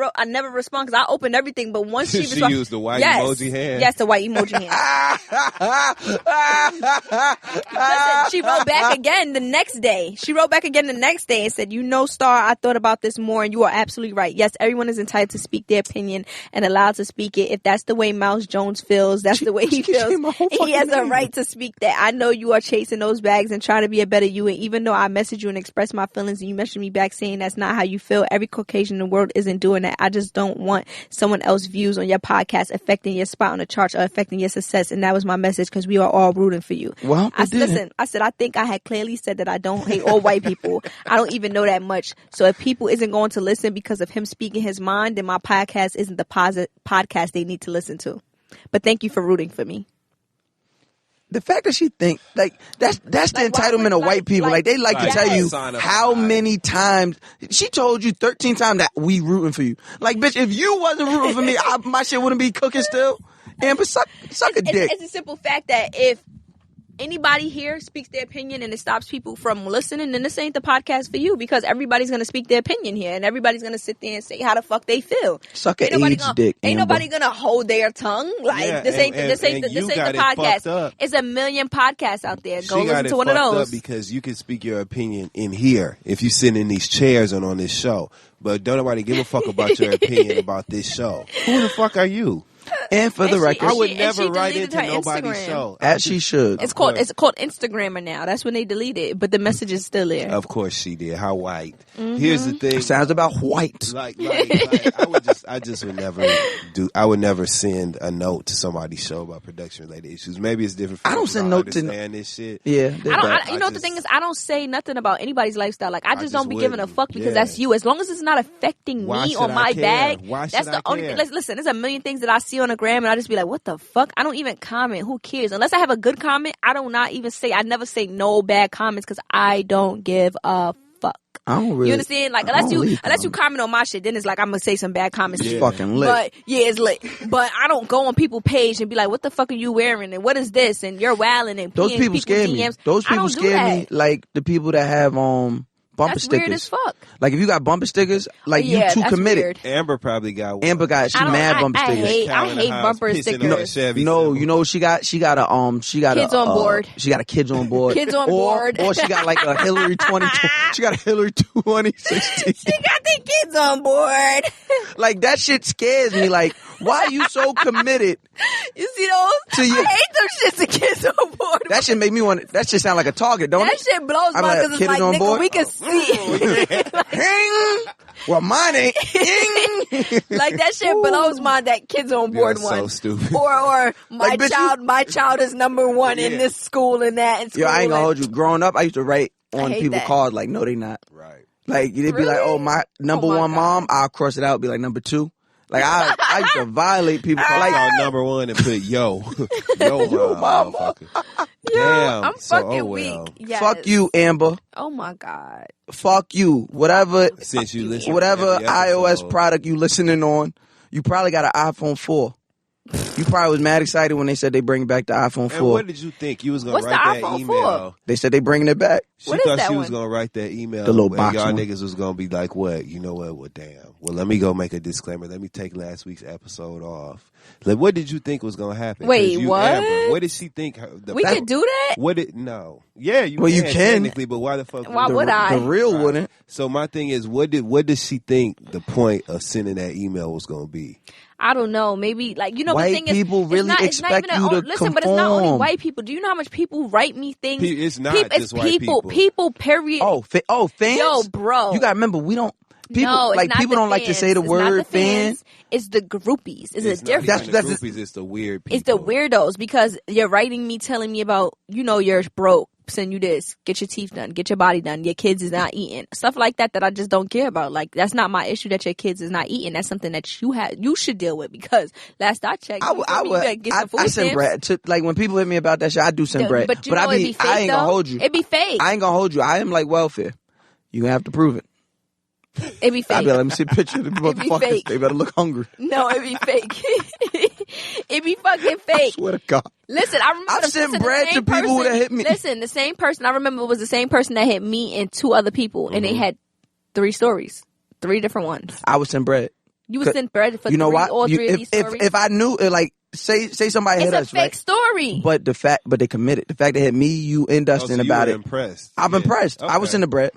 respond because I opened everything. But once she used the white emoji hand. Yes, the white emoji hand. Listen, she wrote back again the next day. And said, Star, I thought about this more, and you are absolutely right. Yes, everyone is entitled to speak their opinion and allowed to speak it. If that's the way Mouse Jones feels, that's the way he feels. He has a right to speak that. I know you are chasing those bags and trying to be a better you. And even though I messaged you and expressed my feelings, and you messaged me back saying that's not how you feel, every Caucasian in the world isn't doing that. I just don't want someone else's views on your podcast affecting your spot on the charts or affecting your success. And that was my message, because we are all rooting for you. Well, I said, I think I had clearly said that I don't hate all white people. I don't even know that much. So if people isn't going to listen because of him speaking his mind, then my podcast isn't the podcast they need to listen to. But thank you for rooting for me. The fact that she think like that's the entitlement of white people. Like they like to tell you how many times she told you 13 times that we rooting for you. Like, bitch, if you wasn't rooting for me, my shit wouldn't be cooking still. And but suck a dick. It's a simple fact that if anybody here speaks their opinion and it stops people from listening, then this ain't the podcast for you, because everybody's going to speak their opinion here, and everybody's going to sit there and say how the fuck they feel. Suck an age dick. Ain't nobody going to hold their tongue. Like, this ain't the podcast. It's a million podcasts out there. Go listen to one of those. Because you can speak your opinion in here if you sit in these chairs and on this show. But don't nobody give a fuck about your opinion about this show. Who the fuck are you? And for the record, I would never write into nobody's show. As she should. It's called Instagrammer now. That's when they delete it, but the message is still there. Of course she did. How white? Mm-hmm. Here's the thing. Sounds about white. Like I just would never do. I would never send a note to somebody's show about production related issues. Maybe it's different. I don't send notes to this shit. Yeah, you know what the thing is? I don't say nothing about anybody's lifestyle. Like I just don't be giving a fuck, because that's you. As long as it's not affecting me or my bag, that's the only thing. Listen, there's a million things that I see on the gram, and I just be like, what the fuck? I don't even comment. Who cares? Unless I have a good comment, I never say no bad comments, because I don't give a fuck. I don't really. You understand? Like, unless you comment on my shit, then it's like I'm gonna say some bad comments. It's fucking lit. But yeah, it's lit. But I don't go on people's page and be like, what the fuck are you wearing? And what is this? And you're wilding and those people scare me. Those people scare me. Like the people that have bumper That's stickers. Weird as fuck. Like if you got bumper stickers, like you too committed. Weird. Amber probably got one. She mad bumper stickers. I hate bumper stickers. No, you know she got kids on board. She got a kids on board. Kids on board. Or she got like a Hillary 20. She got a Hillary 2016. She got the kids on board. Like that shit scares me. Like, why are you so committed? You see those? I hate them shits and kids on board. That shit make me want. That shit sound like a target, don't it? That shit blows my mind, because it's like, nigga, board? We can see. Well, mine ain't. Like that shit blows my that kids on board one. So stupid. Or my child is number one in this school and that. And yo, I ain't gonna hold you. Growing up, I used to write on people's cards like, no, they not. Right. Like they'd be like, oh, my number one mom. I'll cross it out. Be like number two. Like I used to violate people. Like number one and put yo mama. Damn. I'm fucking weak. Yes. Fuck you, Amber. Oh my God. Fuck you. Whatever. Since you listen, whatever iOS product you listening on, you probably got an iPhone 4. You probably was mad excited when they said they bring back the iPhone 4. And what did you think? You was going to What's write the that iPhone email. 4? They said they bringing it back. She What is thought that she was one? going to write that email. The little and box y'all one. niggas was going to be like, what? You know what? Well, damn. Well, let me go make a disclaimer. Let me take last week's episode off. Like, what did you think was going to happen? 'Cause Wait, you, what? Amber, what did she think? We could do that? What did, no. Yeah, you Well, can. you can. Technically, but why the fuck? Why the, would I? The real Right. wouldn't. So my thing is, what did she think the point of sending that email was going to be? I don't know. Maybe like the White thing is, people really it's not expect even you to listen, but it's not only conform. white people. Do you know how much people write me things? It's not it's just white people. People. Period. Oh, fans? Yo, bro. You got to remember, we don't. People no, it's like not people the don't like to fans. say the It's not word the fans. It's the groupies. It's a difference. Not even That's- the groupies, it's the weird people. It's the weirdos because you're writing me, telling me about you're broke. Send you this. Get your teeth done. Get your body done. Your kids is not eating. Stuff like that I just don't care about. Like that's not my issue that your kids is not eating. That's something that you should deal with because last I checked, I send bread to, like when people hit me about that shit. I do send bread, But I it'd be fake, I ain't gonna though. hold you. It'd be fake. I ain't gonna hold you. I am like welfare. You gonna have to prove it. It'd be fake. I be like, let me see a picture of the be motherfuckers. fake. They better look hungry. No, it'd be fake. It'd be fucking fake. Swear to God. Listen, I remember I've sent bread to people that hit me. Listen, the same person I remember was the same person that hit me and two other people, and they had 3 stories, 3 different ones. I would send bread. You would send bread for You know what? all 3 of these stories. If I knew, like, say somebody hit it's us, a fake right? story. But they committed. The fact they hit me, you, and Dustin so you about were it. Impressed. I'm impressed. I would send the bread.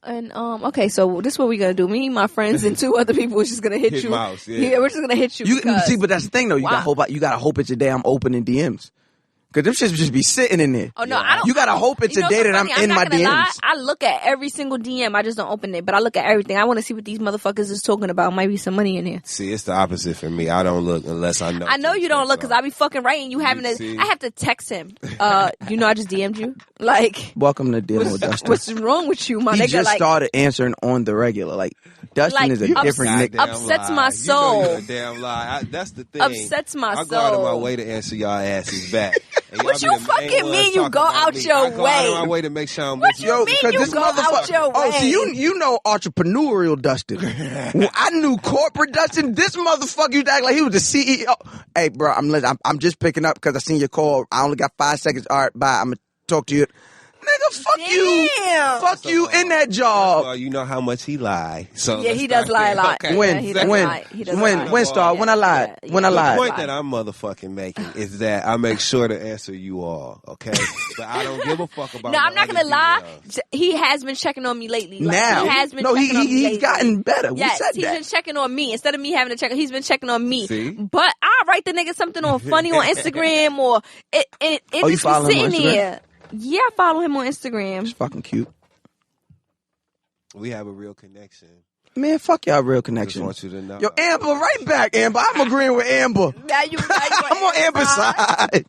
And okay, so this is what we're gonna do. Me, my friends, and 2 other people is just gonna hit you. Mouse, yeah. We're just gonna hit you. You because- see, but that's the thing though. You Wow. gotta hope it's a day I'm opening DMs. Cause them shits just be sitting in there. Oh no, I don't. You gotta hope it's You know a day what's that I'm funny? in not my gonna lie. DMs. I look at every single DM. I just don't open it, but I look at everything. I want to see what these motherfuckers is talking about. Might be some money in here. See, it's the opposite for me. I don't look unless I know. I know you don't look because I be fucking writing. You having see? I have to text him. You know, I just DM'd you. Like, Welcome to dealing with Dustin. what's wrong with you, my He nigga? just Like, started answering on the regular. Like Dustin Like, is a different nigga. Goddamn upsets lie. my soul. You know you're a damn lie. That's the thing. Upsets my I go out of my soul. way to answer y'all asses back. And What y'all you be the main fucking ones mean you talking go about out me. your I go out of way? my way to make sure I'm What with you mean 'cause you this go out motherfucker- your Oh, way? see, you know entrepreneurial Dustin. When I knew corporate Dustin. This motherfucker used to act like he was the CEO. Hey, bro, I'm just picking up because I seen your call. I only got 5 seconds. All right, bye. I'm gonna talk to you. Nigga, fuck you. Damn. Fuck you in that job. Well, you know how much he lie. So Yeah, he let's does start lie a there. lot. Okay. When, Yeah, he does when, lie. He does when, lie. when, Star, when I lied, Yeah, when I yeah. The lied. point that I'm motherfucking making is that I make sure to answer you all, okay? But I don't give a fuck about. No, I'm the not gonna other lie. females. He has been checking on me lately. Like, Now. he has been. No, checking on me he's lately. gotten better. We Yes, said he's that. been checking on me instead of me having to check. He's been checking on me. See? But I write the nigga something on funny on Instagram or it Oh, you just follow be him on sitting Instagram? there. Yeah, I follow him on Instagram. It's fucking cute. We have a real connection. Man, fuck y'all real I just connection. want you to know. Yo, Amber, right back, Amber. I'm agreeing with Amber. Now you I'm on Amber's side.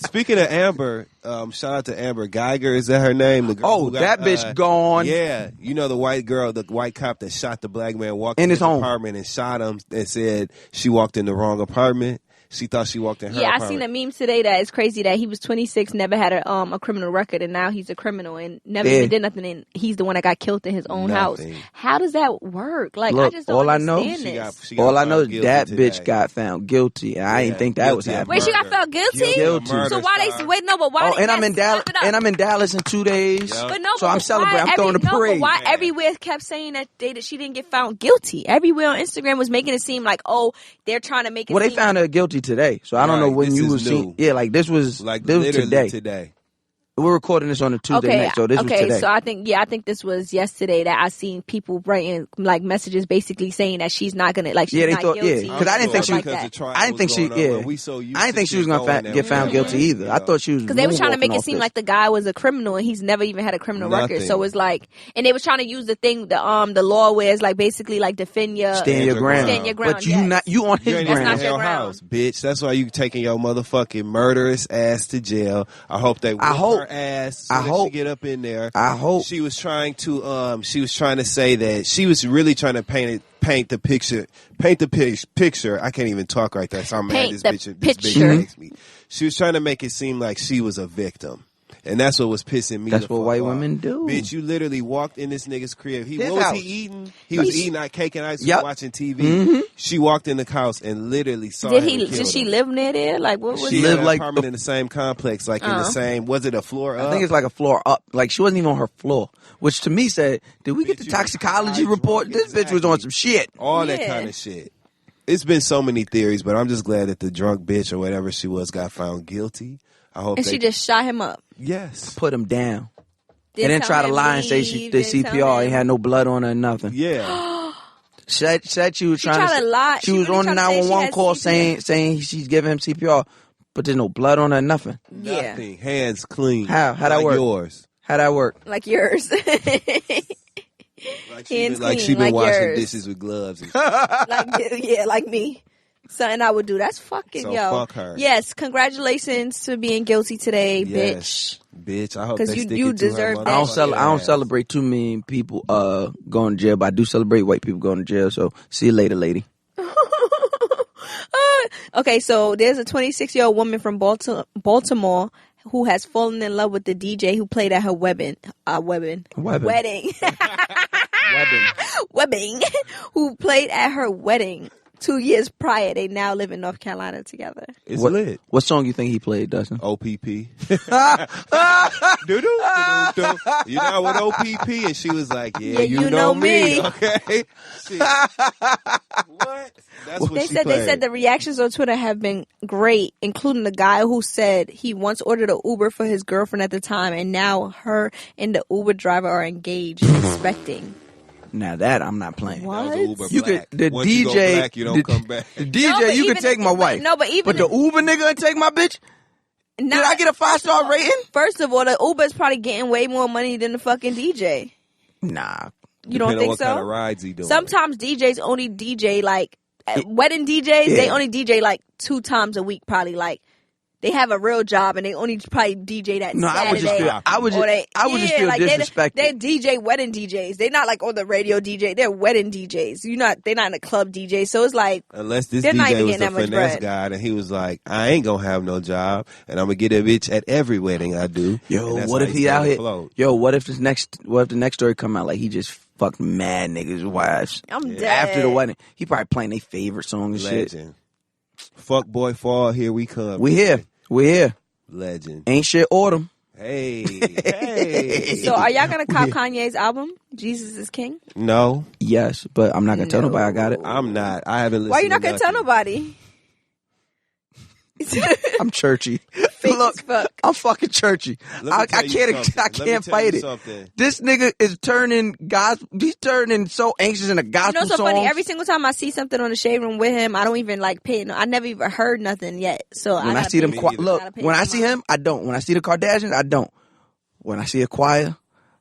Speaking of Amber, shout out to Amber Geiger. Is that her name? The girl Oh, who got, that bitch gone. Yeah, you know the white girl, the white cop that shot the black man, walked In his home. apartment and shot him and said she walked in the wrong apartment. She thought she walked in her Yeah, I apartment. seen a meme today that is crazy that he was 26, never had a criminal record, and now he's a criminal and never Yeah. even did nothing. And he's the one that got killed in his own house. Nothing. How does that work? Like, I Look, just don't all I know- understand this. She got All I know found is guilty that today. bitch got found guilty, and I Yeah, didn't think that was guilty of happening. Wait, she got murder. found guilty? Guilty. So why they wait? No, but why? Oh, and I'm in Dallas. Dallas. And I'm in Dallas in 2 days. Yep. But no, So but I'm celebrating. I'm why throwing a parade. But why Man. everywhere kept saying that she didn't get found guilty? Everywhere on Instagram was making it seem like, oh, they're trying to make it. Well, they seem found her guilty today, so I don't know Right, when this you is was new. seeing. Yeah, like this was Like this was literally today. We're recording this on a Tuesday night, so this was okay, today. so I think this was yesterday that I seen people writing like messages basically saying that she's not gonna she's Yeah, they not thought- yeah, guilty. 'cause I didn't think stuff she- like because that. the trial I didn't think was she. going on, Yeah, but we so used I didn't to think she was shit gonna going that get found way. guilty either. I thought she was Because they was trying to moonwalking make it off seem this. like the guy was a criminal and he's never even had a criminal record. Nothing. So it's like, and they was trying to use the thing, the law where it's like basically like defend your stand your ground. Stand your ground, But you yes. you on You his ain't That's even not in ground. your your ground. house, bitch. That's why you taking your motherfucking murderous ass to jail. I hope they whip hope- her ass so I that hope- she get up in there. I hope. She was trying to say that she was really trying to paint the picture. I can't even talk right there. So I'm mad Paint this the bitch picture. makes me. She was trying to make it seem like she was a victim. And that's what was pissing me. That's the what fuck white off. women do. Bitch, you literally walked in this nigga's crib. His What was house. he eating? He was eating that cake and ice cream, Yep. watching TV. Mm-hmm. She walked in the house and literally saw Did him he? and killed Did she him. live near there? Like what was? She Live had an like- apartment in the same complex, like in the same. Was it a floor up? I think it's like a floor up. Like she wasn't even on her floor, which to me said, "Did we get the Bitch, you toxicology was report? drunk, This bitch was on some shit." all that Yeah. kind of shit. It's been so many theories, but I'm just glad that the drunk bitch or whatever she was got found guilty. I hope. And they, she just shot him up. yes, Put him down, Didn't and then tell try to him lie and say she leave, did didn't tell CPR. He him. had no blood on her, or nothing. yeah. Said she was She trying tried to lie. She She was really on the tried to say she 911 had call CPR. saying she's giving him CPR, but there's no blood on her, nothing. Yeah, Nothing. Hands clean. How that like work? Yours. How that work? like yours. Like Hands she clean, been like washing yours. dishes with gloves. And like me. Something I would do. That's fucking So yo. fuck her. Yes, congratulations to being guilty today, yes, bitch. I hope 'Cause they you- stick you it to her deserve that I don't shit. I don't ass. celebrate too many people going to jail, but I do celebrate white people going to jail. So see you later, lady. bitch. Okay, so there's a 26-year-old woman from Baltimore who has fallen in love with the DJ who played at her wedding. Wedding. Who played at her wedding 2 years prior. They now live in North Carolina together. It's What, lit. what song you think he played, Dustin? OPP. Do-do, do-do-do. You know what OPP? And she was like, yeah, you know me. Okay. Shit. What? That's what They she said played. the reactions on Twitter have been great, including the guy who said he once ordered an Uber for his girlfriend at the time, and now her and the Uber driver are engaged and expecting. Now that I'm not playing. That was What? Uber You black. could the Once DJ you go black, you don't come back. The DJ, No, but you even could take if- my wife. no, but even the if- Uber nigga and take my bitch. Now, Did I get a 5-star rating? first of all, the Uber is probably getting way more money than the fucking DJ. Nah. You don't Depending on think what so? kind of rides he doing. Sometimes DJs only DJ like wedding DJs. They Yeah. only DJ like 2 times a week, probably. Like they have a real job and they only probably DJ that No, Saturday. I would just feel disrespected. They're DJ wedding DJs. They're not like on the radio DJ. They're wedding DJs. They're not in a club DJ. So it's like Unless this They're not DJ even was getting a that much finesse bread. guy and he was like, I ain't gonna have no job and I'm gonna get a bitch at every wedding I do. Yo, And that's what how if he's he out gonna here? float. Yo, what if the next story come out like he just fucked mad niggas' wives I'm dead. after the wedding? He probably playing their favorite song and shit. Legend. Fuck boy fall, here we come. We here. Legend. Ain't shit autumn. Hey. So are y'all gonna cop Kanye's album, Jesus is King? No, Yes, but I'm not gonna tell nobody I got it. I'm not. I haven't listened Why you not to gonna tell nothing. nobody? I'm churchy. Fake Look, as fuck. I'm fucking churchy. Let me I tell you can't. something. I Let me can't tell fight you it. something. This nigga is turning He's turning so anxious in a You gospel know, so song. funny. Every single time I see something on the shade room with him, I don't even like pay. I never even heard nothing yet. So When I gotta see them, pay- Me either. look. gotta pay When I them see out. him, I don't. When I see the Kardashians, I don't. When I see a choir,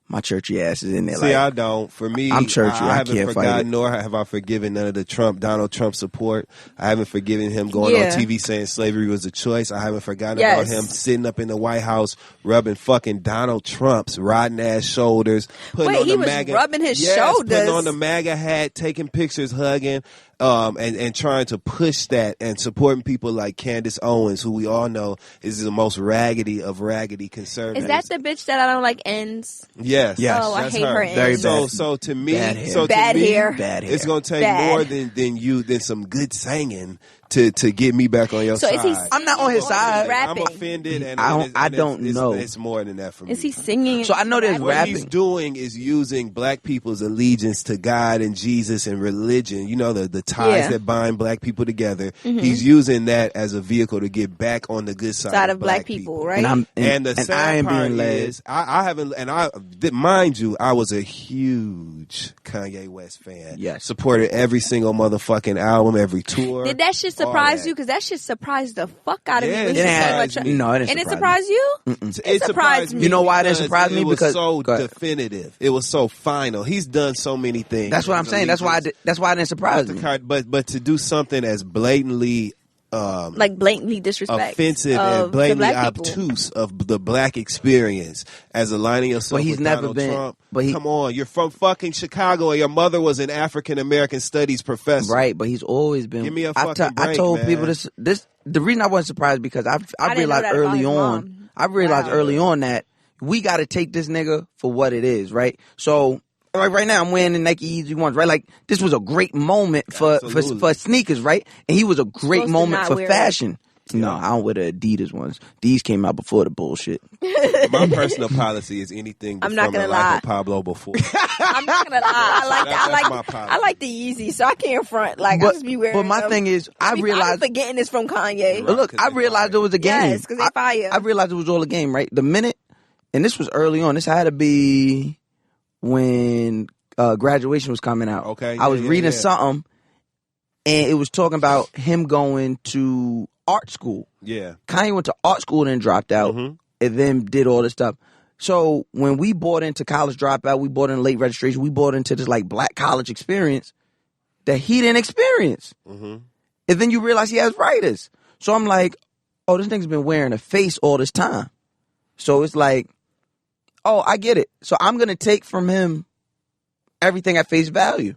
my churchy ass is in there. See, like, I don't. For me, I'm churchy. I I haven't can't fight forgotten, it. nor have I forgiven none of the Donald Trump support. I haven't forgiven him going Yeah. on TV saying slavery was a choice. I haven't forgotten Yes. about him sitting up in the White House rubbing fucking Donald Trump's rotten ass shoulders. Putting Wait, on he the was MAGA, rubbing his yes, shoulders? putting on the MAGA hat, taking pictures, hugging. And trying to push that and supporting people like Candace Owens, who we all know is the most raggedy of raggedy conservatives. Is that the bitch that I don't like ends? Yes. Yes. Oh, I that's hate her ends. Very So, bad. so to me, Bad hair. so to Bad me, hair. Bad hair. it's gonna take Bad. more than some good singing to get me back on your So side. is he? I'm not on his singing or is he side. I'm Rapping? offended, and I don't know. It's more than that for me. Is he singing? So I know there's What rapping. he's doing is using black people's allegiance to God and Jesus and religion. You know, the ties Yeah. that bind black people together. He's using that as a vehicle to get back on the good side of black people, right? And the and I sad am part being led. is, I haven't, mind you, I was a huge Kanye West fan. Yes. Supported every single motherfucking album, every tour. Did that shit all surprise that. you? Because that shit surprised the fuck out of Yeah, me. it When didn't you said surprise what me. you- No, it didn't And it surprise surprised you? It surprised me. You know why it didn't surprise me? It was Because- so go ahead. definitive. It was so final. He's done so many things. That's what I'm His saying. That's why. allegiance. That's why it didn't surprise me. But to do something as blatantly Like blatantly disrespect. offensive of and the blatantly black people. obtuse of the black experience as aligning yourself But he's with never Donald been- Trump. but he- Come on, you're from fucking Chicago and your mother was an African American studies professor. Right, but he's always been. Give me a I fucking I break, told man. people this. The reason I wasn't surprised because I I didn't know realized that about early his on. mom. I realized Wow. early on that we got to take this nigga for what it is, right? So, like right now, I'm wearing the Nike Easy ones, right? Like this was a great moment for sneakers, right? And he was a great moment for fashion. No, I don't wear the Adidas ones. These came out before the bullshit. My personal policy is anything I'm not from gonna the life lie. of Pablo before. I'm not gonna lie. my policy. I like the Yeezy, so I can't front. Like I just be wearing. But my them. thing is, I realized. I'm forgetting this from Kanye. Right. Look, I realized it was a game. Yes, because they fire. I realized it was all a game, right? The minute, and this was early on. This had to be when graduation was coming out. Okay, I was reading something, and it was talking about him going to art school. Yeah. Kanye went to art school and then dropped out, and then did all this stuff. So when we bought into college dropout, we bought in late registration, we bought into this like black college experience that he didn't experience. And then you realize he has writers. So I'm like, oh, this nigga's been wearing a face all this time. So it's like, oh, I get it. So I'm going to take from him everything at face value.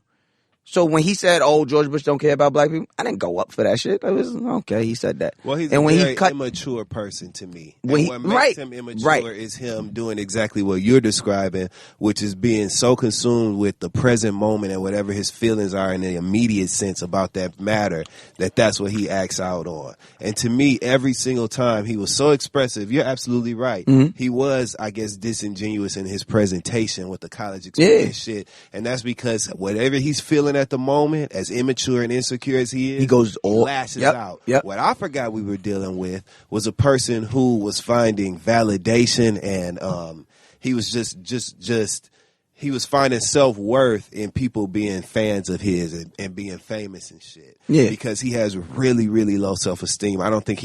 So when he said, oh, George Bush don't care about black people, I didn't go up for that shit. I was, okay, he said that. Well, he's and a when very he cut, immature person to me. When And what makes him immature is him doing exactly what you're describing, which is being so consumed with the present moment and whatever his feelings are in the immediate sense about that matter, that's what he acts out on. And to me, every single time he was so expressive. You're absolutely right. He was, I guess, disingenuous in his presentation with the college experience shit. And that's because whatever he's feeling at the moment, as immature and insecure as he is, he lashes out. What I forgot we were dealing with was a person who was finding validation and he was just he was finding self-worth in people being fans of his and being famous and shit. Yeah. Because he has really, really low self-esteem. I think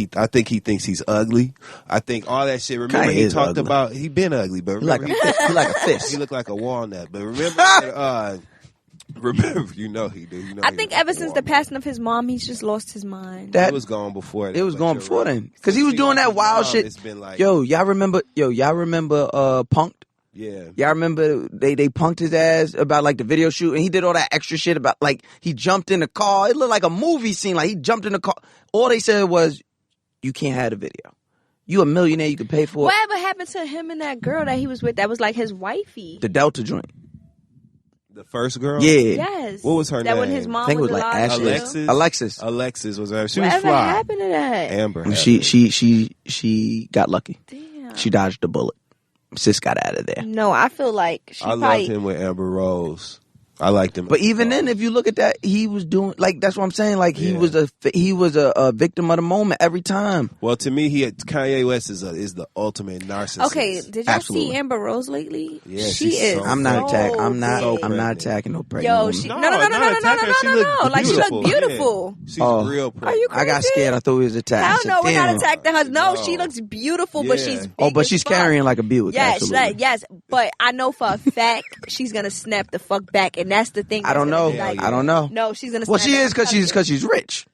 he thinks he's ugly. I think all that shit. Remember he talked about, he been ugly, but remember, he like a fish. He looked like a walnut. But remember, you know he do. You know I think ever since the passing of his mom, he's just lost his mind. It was gone before. It was gone before then, because he was doing that wild shit. It's been like, y'all remember Punk'd? Yeah. Y'all remember they punked his ass about like the video shoot, and he did all that extra shit about like he jumped in the car. It looked like a movie scene. Like he jumped in the car. All they said was, "You can't have the video. You a millionaire. You can pay for it." Whatever happened to him and that girl that he was with? That was like his wifey. The Delta joint. The first girl? Yeah. Yes. What was her name? That when his mom I think it was was like alive. Alexis was her. She Whatever was fly. happened to that? Amber. She got lucky. Damn. She dodged the bullet. Sis got out of there. No, I feel like I loved him with Amber Rose. I liked him. But even then, if you look at that, he was doing like that's what I'm saying. Like he was a victim of the moment every time. Well, to me, Kanye West is the ultimate narcissist. Okay, did y'all see Amber Rose lately? Yeah, she is. so I'm not attacking. I'm not pregnant. attacking no pregnant Yo, woman. she, no. Like she looked beautiful. She's real pretty. Are you crazy? I got scared. I thought we was attacking. Hell no, we're not attacking her. No, she looks beautiful, but she's big but she's as fuck. carrying like a Buick. Yes, absolutely. yes, but I know for a fact she's gonna snap the fuck back, and that's the thing. I don't know. Like, I don't know. No, she's gonna. Well, snap she back is because she's rich.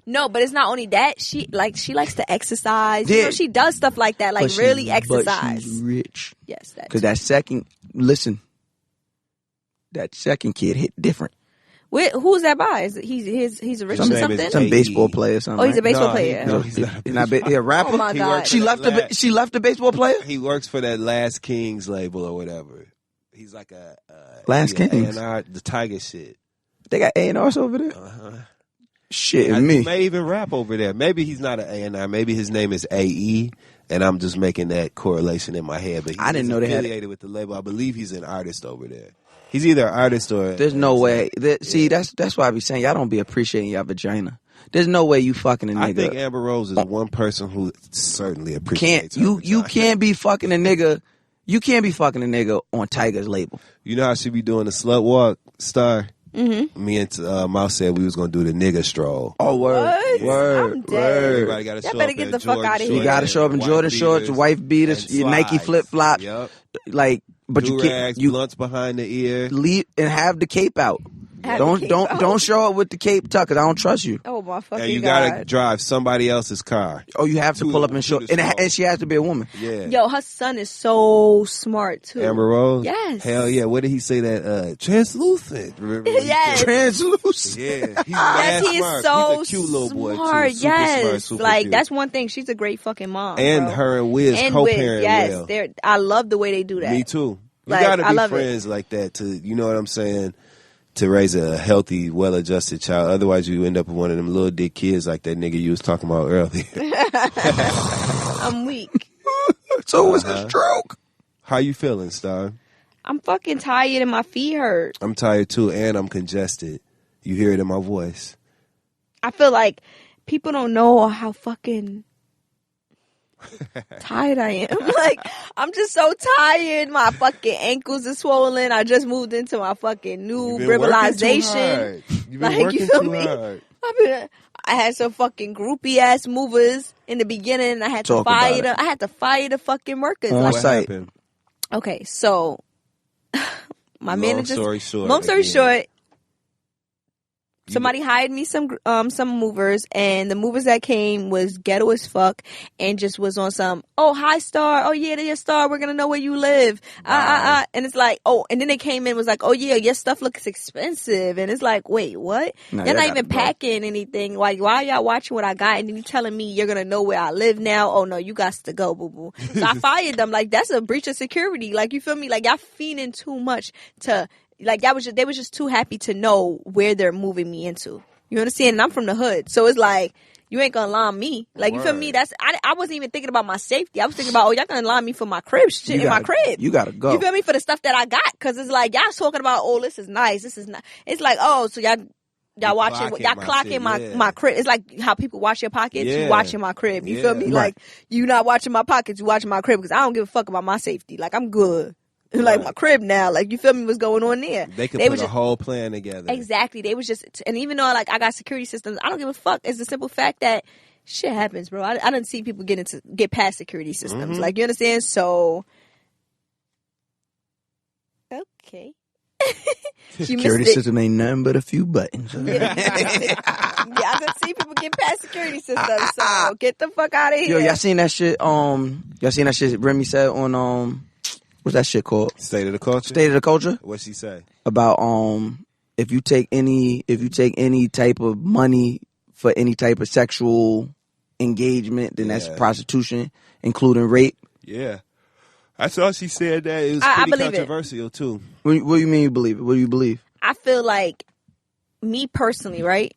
No, but it's not only that. She likes to exercise. You know, she does stuff like that, like really exercise. But she's rich. Yes, because that second kid hit different. Who's that by? He's a rich or something? Some baseball player or something. Oh, he's a baseball player. No, he's not. He a rapper? Oh my God. She left the baseball player? He works for that Last Kings label or whatever. He's like a Last Kings. A&R, the Tiger shit. They got A&Rs over there? Shit, He me. may even rap over there. Maybe he's not an A&R. Maybe his name is AE, and I'm just making that correlation in my head. But I didn't know they had affiliated with the label. I believe he's an artist over there. He's either an artist or... There's no way. See, that's why I be saying y'all don't be appreciating your vagina. There's no way you fucking a nigga. I think Amber Rose is one person who certainly appreciates her vagina. You can't be fucking a nigga. You can't be fucking a nigga on Tiger's label. You know how she be doing the slut walk, Star? Mm-hmm. Me and Mouse said we was gonna do the nigga stroll. Oh, word. What? Word. I'm dead. Word. Everybody gotta show better up get in the fuck Jordan out of here. You gotta show up in Jordan shorts, wife beaters, your Nike flip flops. Yep. Like, but you Do-rags, can't. You blunts behind the ear. leave and have the cape out. Don't show up with the cape tuck, because I don't trust you. Oh my fucking And you God. gotta drive somebody else's car. Oh, you have to pull up and show, and she has to be a woman. Yeah. Yo, her son is so smart too. Amber Rose? Yes. Hell yeah. What did he say that? Translucent. Remember? Yes. Translucent. Yeah. He's mad Yes, he smart. is so He's a cute little boy smart. too. Super Yes. smart, super like cute. that's one thing. She's a great fucking mom. And bro. her and Wiz And co-parent yes, well. they're. I love the way they do that. Me too. You Like, gotta I be love friends like that to, you know what I'm saying, to raise a healthy, well-adjusted child. Otherwise, you end up with one of them little dick kids like that nigga you was talking about earlier. I'm weak. So it was a stroke. How you feeling, Star? I'm fucking tired and my feet hurt. I'm tired too, and I'm congested. You hear it in my voice. I feel like people don't know how fucking tired I am. Like, I'm just so tired. My fucking ankles are swollen. I just moved into my fucking new ribbolization. You've been Like, you working feel too me? hard. I had some fucking groupie ass movers in the beginning, and I had to Talk about fire it. them. I had to fire the fucking workers. On Like, What site. happened? okay, so my manager. Long story short. Long story again. short, somebody hired me some movers, and the movers that came was ghetto as fuck, and just was on some, oh, hi Star, oh yeah, they're Star, we're gonna know where you live, and it's like, oh, and then they came in, was like, oh yeah, your stuff looks expensive, and it's like, wait, what? No, You're y'all not gotta even go. packing anything. Like, why are y'all watching what I got, and then you telling me you're gonna know where I live now? Oh no, you got to go, boo boo. So I fired them. Like, that's a breach of security. Like, you feel me? Like, y'all feeding too much to. Like, they was just too happy to know where they're moving me into. You understand? And I'm from the hood. So it's like, you ain't gonna line me. Like, you feel me? I wasn't even thinking about my safety. I was thinking about, oh, y'all gonna line me for my crib shit my crib. You gotta go. You feel me? For the stuff that I got. Cause it's like, y'all talking about, oh, this is nice. This is not. It's like, oh, so y'all watching, clocking y'all my clocking shit, my, yeah. my crib. It's like how people watch your pockets. Yeah. You watching my crib. You feel me? Yeah. Like, you not watching my pockets. You watching my crib. Cause I don't give a fuck about my safety. Like, I'm good. Like, Right. my crib now. Like, you feel me? What's going on there? They could was put a just- whole plan together. Exactly. They was just, and even though like I got security systems, I don't give a fuck. It's the simple fact that shit happens, bro. I didn't see people get past security systems. Mm-hmm. Like, you understand? So, okay. You Security missed it. system ain't nothing but a few buttons. Yeah, I didn't see people get past security systems. So get the fuck out of here. Yo, y'all seen that shit? Y'all seen that shit Remy said on what's that shit called? State of the culture? State of the Culture? What'd she say? About if you take any type of money for any type of sexual engagement, then that's Yeah. prostitution, including rape. Yeah. I saw she said that. It was I pretty believe it. controversial, too. What do you mean you believe it? What do you believe? I feel like, me personally, right?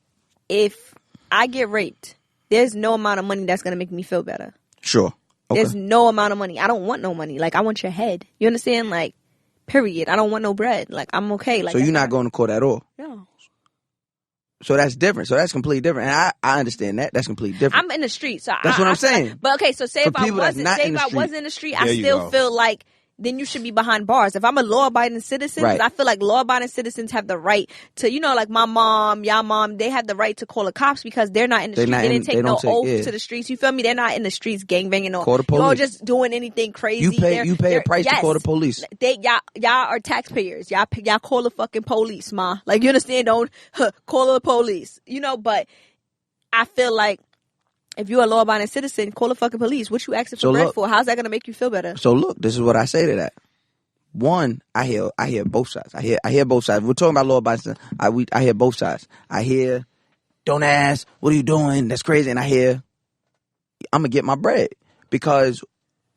If I get raped, there's no amount of money that's gonna make me feel better. Sure. Okay. There's no amount of money. I don't want no money. Like, I want your head. You understand? Like, period. I don't want no bread. Like, I'm okay. Like, So you're that's not going to court at all. No. So that's different. So that's completely different. And I understand that. That's completely different. I'm in the street, so That's what I'm feel like- saying. but okay, so say For if I people that's wasn't, not say in if the I street. wasn't in the street, There I you still go. feel like then you should be behind bars. If I'm a law-abiding citizen, 'cause Right. I feel like law-abiding citizens have the right to, you know, like my mom, y'all mom, they have the right to call the cops because they're not in the They're street. not They in- didn't take they no don't take- oath yeah. to the streets. You feel me? They're not in the streets gangbanging or Call the y'all police. just doing anything crazy. You pay a They're- price to yes. call the police. Y'all are taxpayers. Y'all call the fucking police, ma. Like, you understand? Don't call the police. You know, but I feel like if you're a law-abiding citizen, call the fucking police. What you asking for So bread look- for? How's that gonna make you feel better? So look, this is what I say to that. One, I hear both sides. I hear both sides. We're talking about law abiding. I hear both sides. I hear, don't ask, what are you doing? That's crazy. And I hear, I'm gonna get my bread because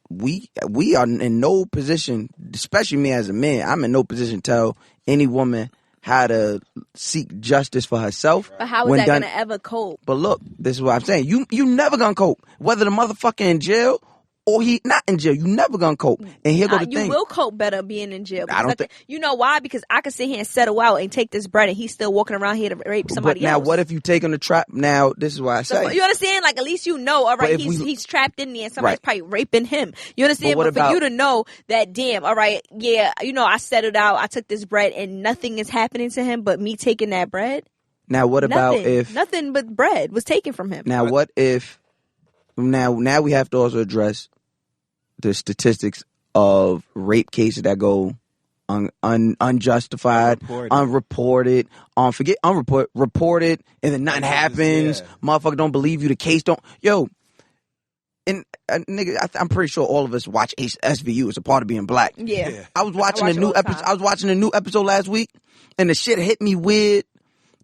we are in no position, especially me as a man. I'm in no position to tell any woman how to seek justice for herself. But how is when that done- gonna ever cope? But look, this is what I'm saying. You never gonna cope. Whether the motherfucker in jail or he not in jail, you never gonna cope. And here go the You thing. will cope better being in jail. I don't Because you know why? Because I could sit here and settle out and take this bread, and he's still walking around here to rape somebody But now, else. what if you take him to trap? Now, this is why I So, say. you understand? Like, at least you know, all But right, if he's trapped in there and somebody's Right. probably raping him. You understand? But what But for about- you to know that, damn, all right, yeah, you know, I settled out, I took this bread, and nothing is happening to him but me taking that bread. Now, what about Nothing. if? Nothing but bread was taken from him. Now, what if? Now we have to also address the statistics of rape cases that go unjustified, unreported, reported, and then nothing happens. Yeah. Motherfucker don't believe you. The case don't. Yo, and nigga, I'm pretty sure all of us watch SVU. It's a part of being black. Yeah. I was watching watch a it new all the episode. time. I was watching a new episode last week, and the shit hit me weird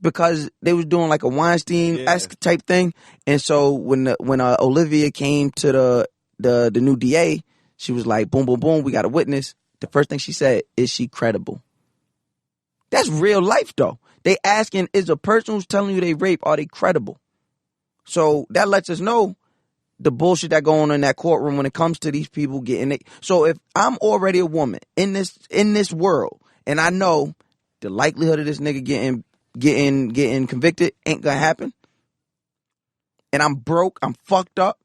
because they was doing like a Weinstein-esque type thing. And so when Olivia came to the new DA, she was like, boom, boom, boom, we got a witness. The first thing she said, is she credible? That's real life, though. They asking, is a person who's telling you they rape, are they credible? So that lets us know the bullshit that go on in that courtroom when it comes to these people getting it. So if I'm already a woman in this world, and I know the likelihood of this nigga getting convicted ain't gonna happen, and I'm broke, I'm fucked up,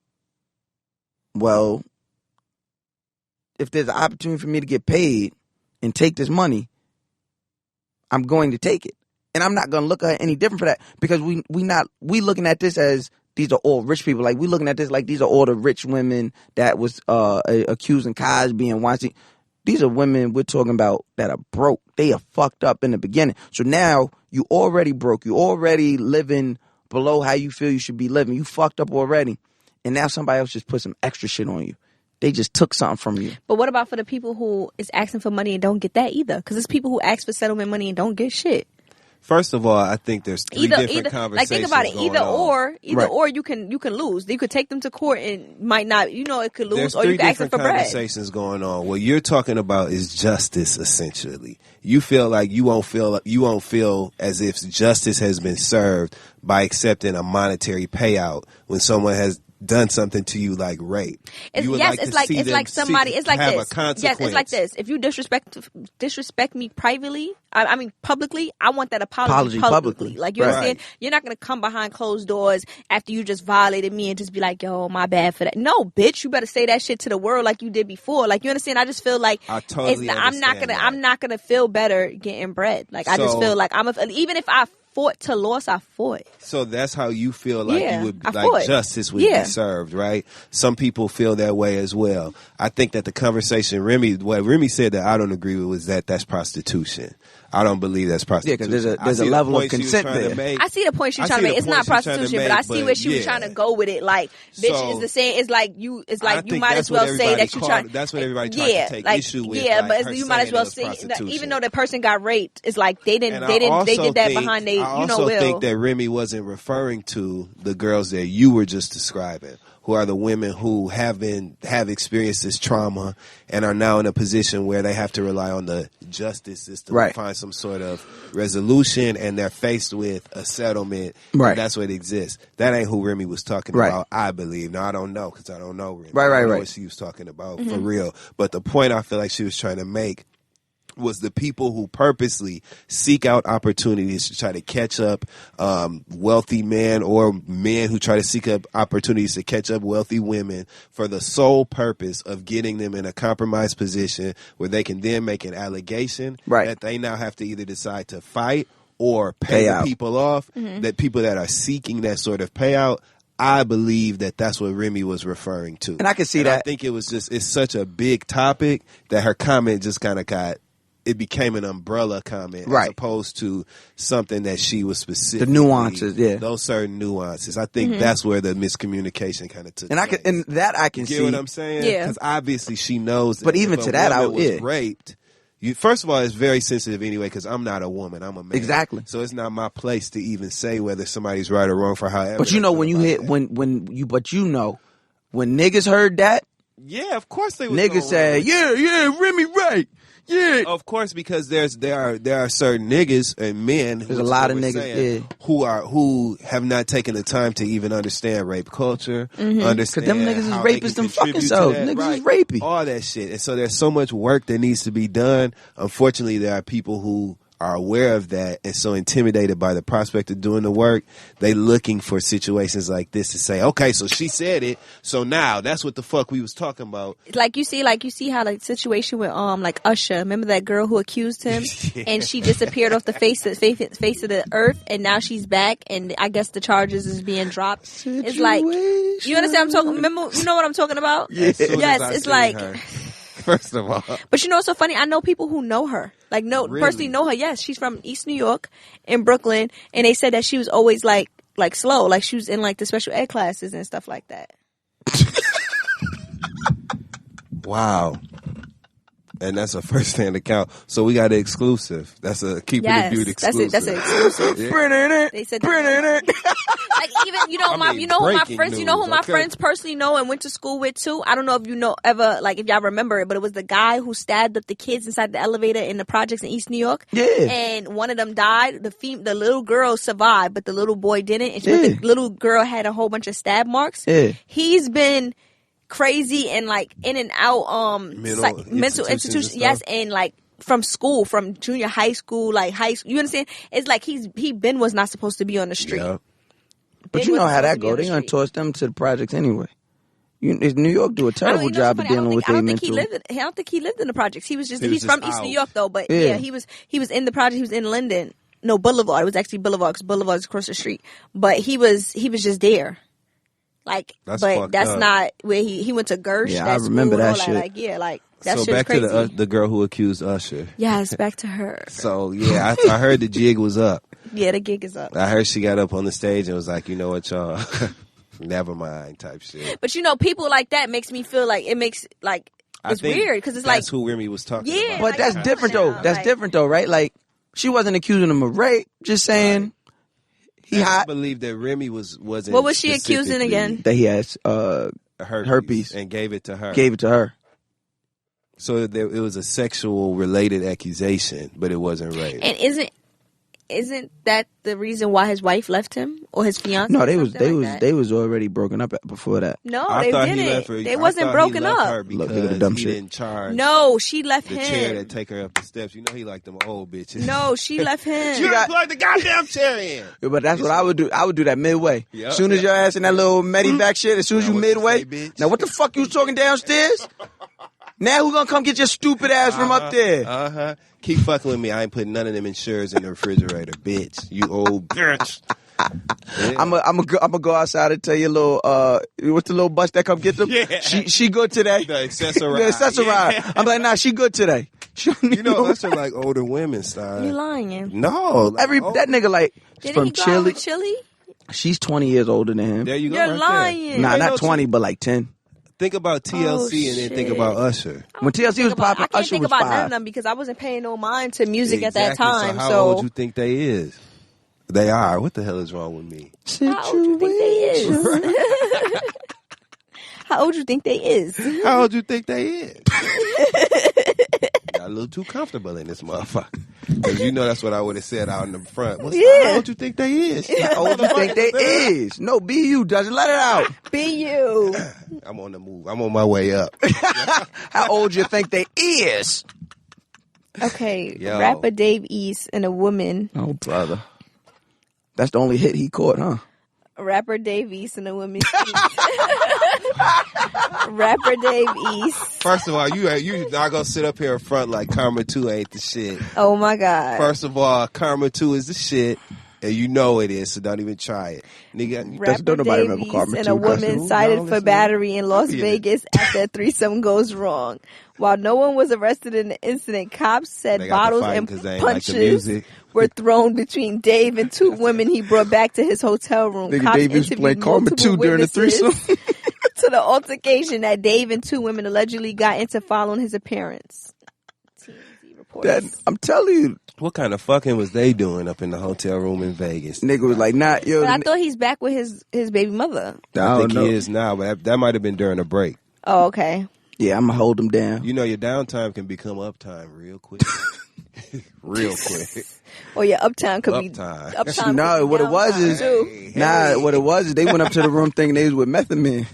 well, if there's an opportunity for me to get paid and take this money, I'm going to take it. And I'm not going to look at it any different for that, because we looking at this as these are all rich people. Like, we looking at this like these are all the rich women that was accusing Cosby and Weinstein. These are women we're talking about that are broke. They are fucked up in the beginning. So now you already broke. You already living below how you feel you should be living. You fucked up already. And now somebody else just put some extra shit on you. They just took something from you. But what about for the people who is asking for money and don't get that either? Because there's people who ask for settlement money and don't get shit. First of all, I think there's three different conversations. Like, think about it. Either on. or you can lose. You could take them to court and might not. It could lose, There's or you can ask them for three different bread. conversations going on. What you're talking about is justice, essentially. You feel like you won't feel as if justice has been served by accepting a monetary payout when someone has done something to you like rape. It's like this. If you disrespect me privately, I mean publicly, I want that apology publicly. Like, you understand? You're not gonna come behind closed doors after you just violated me and just be like, yo, my bad for that. No, bitch, you better say that shit to the world like you did before. Like, you understand? I just feel like I totally I'm not gonna feel better getting bread. Like, I just feel like even if I fought to loss, I fought. So that's how you feel like you would, justice would be served, right? Some people feel that way as well. I think that the conversation what Remy said that I don't agree with was that's prostitution. I don't believe that's prostitution. Yeah, because there's a level of consent there. I see the point she's trying to make. It's not prostitution, but I see where she was trying to go with it. Like, bitch is the same. It's like you might as well say that you trying. That's what everybody tries to take issue with. Yeah, but you might as well say, even though the person got raped, it's like they did that behind they. I also think that Remy wasn't referring to the girls that you were just describing, who are the women who have experienced this trauma and are now in a position where they have to rely on the justice system to find some sort of resolution, and they're faced with a settlement. Right. That's what exists. That ain't who Remy was talking about, I believe. Now, I don't know, because I don't know Remy. Right. I don't know what she was talking about for real. But the point I feel like she was trying to make was the people who purposely seek out opportunities to try to catch up wealthy men, or men who try to seek up opportunities to catch up wealthy women for the sole purpose of getting them in a compromised position where they can then make an allegation that they now have to either decide to fight or pay the people off, that people that are seeking that sort of payout. I believe that that's what Remy was referring to. And I can see that. I think it's such a big topic that her comment just kind of it became an umbrella comment as opposed to something that she was specific. The nuances, those certain nuances. I think that's where the miscommunication kind of took place. I can see. You get what I'm saying? Yeah. Because obviously she knows that. But even to that, I was raped. First of all, it's very sensitive anyway, because I'm not a woman. I'm a man. Exactly. So it's not my place to even say whether somebody's right or wrong for however. But when niggas heard that, yeah, of course they would. Niggas say, yeah, Remy right. Yeah, of course, because there are certain niggas and men. There's a lot of niggas who have not taken the time to even understand rape culture, understand because them niggas is rapists them fucking selves. Niggas is rapey, all that shit. And so there's so much work that needs to be done. Unfortunately, there are people who are aware of that and so intimidated by the prospect of doing the work, they looking for situations like this to say, okay, so she said it, so now that's what the fuck we was talking about. Like you see how the situation with like Usher, remember that girl who accused him and she disappeared off the face of the earth, and now she's back, and I guess the charges is being dropped. It's like, you understand what I'm talking? Remember, you know what I'm talking about? Yes, it's like. First of all. But you know what's so funny? I know people who know her. Like, personally know her. Yes, she's from East New York in Brooklyn. And they said that she was always like slow. Like she was in like the special ed classes and stuff like that. Wow. And that's a first-hand account. So we got an exclusive. That's a Keepin and Bute exclusive. That's an exclusive. Yeah. They said that. Like even you know who my friends personally know and went to school with too. I don't know if you know ever like if y'all remember it, but it was the guy who stabbed up the kids inside the elevator in the projects in East New York. Yeah. And one of them died. The little girl survived, but the little boy didn't. And the little girl had a whole bunch of stab marks. Yeah. He's been crazy and like in and out mental institutions. Yes, and like from school, from junior high school, like high school. You understand? It's like he was not supposed to be on the street. Yeah. But you know how that go. They gonna toss them to the projects anyway. New York do a terrible job of dealing with their mental. I don't think he lived in the projects. He's from East New York though. But he was in the project. He was in Linden. No, Boulevard. It was actually Boulevard because Boulevard's across the street. But he was just there. Like, that's not where he went to Gersh. Yeah, I remember that shit. That so shit back crazy. to the girl who accused Usher. Yes, back to her. So yeah, I heard the jig was up. Yeah, the gig is up. I heard she got up on the stage and was like, you know what, y'all, never mind, type shit. But you know, people like that makes me feel like it makes like it's weird because it's like that's who Remy was talking about. But that's different though. That's different though, right? Like she wasn't accusing him of rape, just saying. I believe that Remy wasn't. What was she accusing again? That he has herpes and gave it to her. Gave it to her. So it was a sexual related accusation, but it wasn't rape. And isn't that the reason why his wife left him or his fiance? No, they was already broken up before that. No, they didn't. They wasn't broken up. Look at the dumb shit. Didn't charge. No, she left him. The chair that take her up the steps. You know he liked them old bitches. No, she left him. You gotta plug the goddamn chair in. But that's what I would do. I would do that midway. Yep, as soon as your ass in that little medivac shit, as soon as you midway. Now what the fuck you was talking downstairs? Now who gonna come get your stupid ass from up there? Keep fucking with me. I ain't putting none of them insurers in the refrigerator, bitch. You old bitch. Yeah. I'm gonna go outside and tell you little what's the little bus that come get them? Yeah. She good today. The accessory. Yeah. I'm like, nah, she good today. You know, that's like older women style. You lying? No, that nigga like Didn't he go out with Chili? She's 20 years older than him. There you go. You're right lying. There. Nah, not 20, but like 10. Think about TLC and then think about Usher. When TLC was popping, I can't Usher think was about 5. none of them because I wasn't paying no mind to music Exactly. at that time. So how old you think they is? They are. What the hell is wrong with me? How old you think they is? How old you think they is? How old you think they is? Got a little too comfortable in this motherfucker. Because you know that's what I would have said out in the front. How old you think they is? How old you think they is? No, be you, doesn't let it out. Be you. I'm on the move. I'm on my way up. How old you think they is? Okay, Yo. rapper Dave East and a woman. Oh, brother. That's the only hit he caught, huh? Rapper Dave East and a woman. Rapper Dave East. First of all, you not gonna sit up here in front like Karma 2 ain't the shit. Oh my God. First of all, Karma 2 is the shit. And you know it is, so don't even try it. Nigga, Rapper don't nobody Dave remember East Karma and 2, a woman cited for battery in Las Yeah. Vegas after a threesome goes wrong. While no one was arrested in the incident, cops said They got to bottles fighting and 'cause they ain't like the punches music. were thrown between Dave and two women he brought back to his hotel room. Nigga, Cops Dave used to play interviewed Karma multiple 2 during the witnesses threesome. to the altercation that Dave and two women allegedly got into following his appearance. TMZ reports. I'm telling you, what kind of fucking was they doing up in the hotel room in Vegas? nigga was like, nah, yo. But I thought he's back with his baby mother. I think he is now, but that might have been during a break. Oh, okay. Yeah, I'm gonna hold him down. You know, your downtime can become uptime real quick. Real quick. Or your uptime could Uptime. be uptime. No, could be what it was is, downtime, too. what it was is they went up to the room thinking they was with Method Man.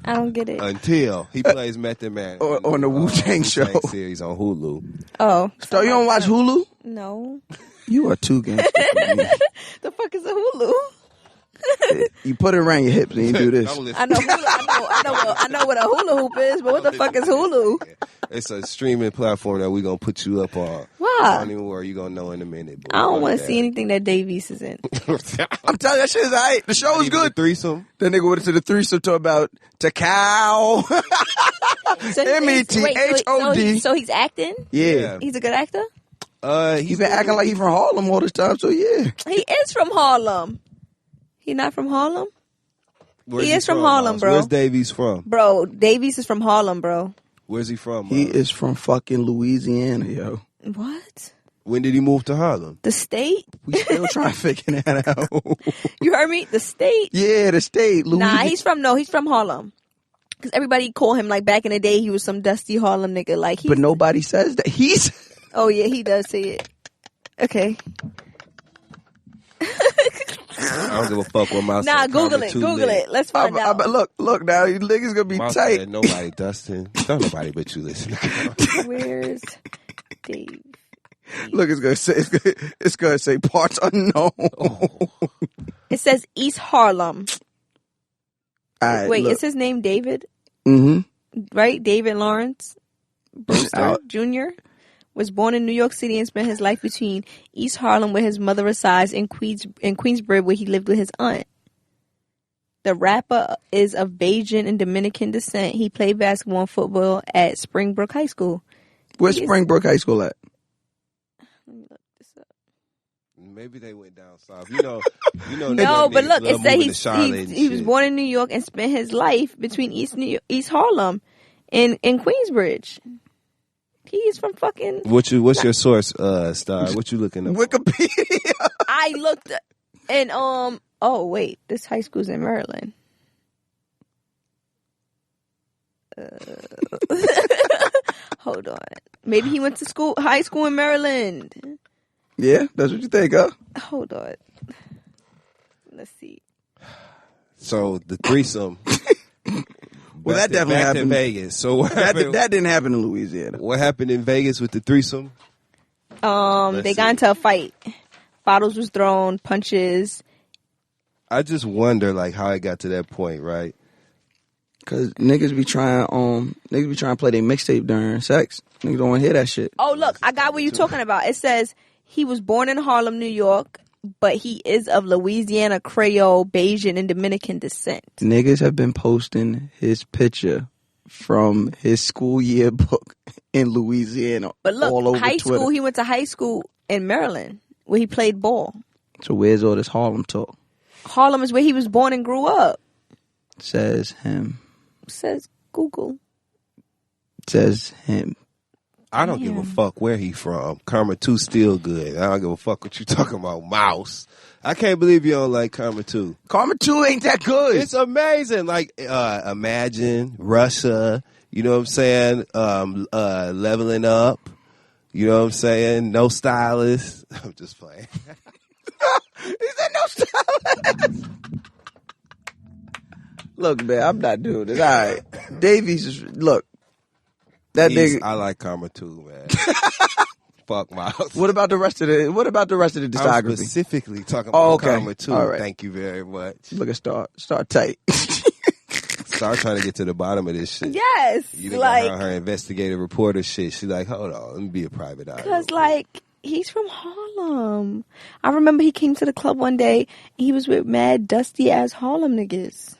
I don't get it. Until he plays Method Man on the Wu-Tang show series on Hulu. Oh, So you don't watch Hulu? No. You are too gangster for me. The fuck is a Hulu? You put it around your hips and you do this. I know. I know what a hula hoop is, but what the fuck is Hulu? It's a streaming platform that we're gonna put you up on. Why Why? Don't even worry, you gonna know in a minute. I don't want to see anything that Davies is in. I'm telling you, that shit is alright. The show is good. Threesome. That nigga went to the threesome talk about Takao. METHOD. So he's acting? Yeah. He's a good actor? He's been acting like he's from Harlem all this time, so yeah. He is from Harlem. He not from Harlem? Where's he is from Harlem, Miles? bro. Where's Davies from? Bro, Davies is from Harlem, bro. Where's he from? He Miles? is from fucking Louisiana, yo. What? When did he move to Harlem? The state? We still trying to figure that out. You heard me? The state? Yeah, the state. Louisiana. Nah, he's from Harlem. Because everybody called him, like, back in the day, he was some dusty Harlem nigga. Like, But nobody says that. Oh, yeah, he does say it. Okay. I don't give a fuck what Mouse Nah, said. Google it. Let's find out. Look now, you niggas gonna be Mouse tight. said nobody, Dustin. Don't nobody but you listen. Where's Dave? Look, it's gonna say parts unknown. It says East Harlem. Right, Wait, look. is his name David? Mm-hmm. Right? David Lawrence Brewster Out. Jr. was born in New York City and spent his life between East Harlem, where his mother resides, and Queensbridge, where he lived with his aunt. The rapper is of Bajan and Dominican descent. He played basketball and football at Springbrook High School. Where's Springbrook High School at? Let me look this up. Maybe they went down south. You know. No, but look, it said said he was born in New York and spent his life between East Harlem and Queensbridge. He is from fucking. What's your source, Star? What you looking up? Wikipedia. I looked and oh wait, this high school's in Maryland. Hold on. Maybe he went to high school in Maryland. Yeah, that's what you think, huh? Hold on. Let's see. So the threesome. Well, that definitely back happened in Vegas. So what happened? That didn't happen in Louisiana. What happened in Vegas with the threesome? They got into a fight. Bottles was thrown, punches. I just wonder, like, how it got to that point, right? Cause niggas be trying to play their mixtape during sex. Niggas don't want to hear that shit. Oh, look, I got what you're talking about. It says he was born in Harlem, New York, but he is of Louisiana, Creole, Bajan, and Dominican descent. Niggas have been posting his picture from his school yearbook in Louisiana. But look, all over high Twitter. school, he went to high school in Maryland where he played ball. So where's all this Harlem talk? Harlem is where he was born and grew up. Says him. Says Google. Says him. I don't give a fuck where he from. Karma 2 still good. I don't give a fuck what you talking about, Mouse. I can't believe you don't like Karma 2. Karma 2 ain't that good. It's amazing. Like, Imagine, Russia, you know what I'm saying? Leveling Up, you know what I'm saying? No Stylist. I'm just playing. He said no stylist. Look, man, I'm not doing this. All right. Davies is, look. That nigga. I like Karma 2, man. Fuck Miles. What about the rest of the I'm discography? specifically talking about okay. Karma 2. All right. Thank you very much. Look at start tight. Start trying to get to the bottom of this shit. Yes. You done like, got her investigative reporter shit. She's like, hold on, let me be a private eye. because, like, he's from Harlem. I remember he came to the club one day and he was with mad dusty ass Harlem niggas.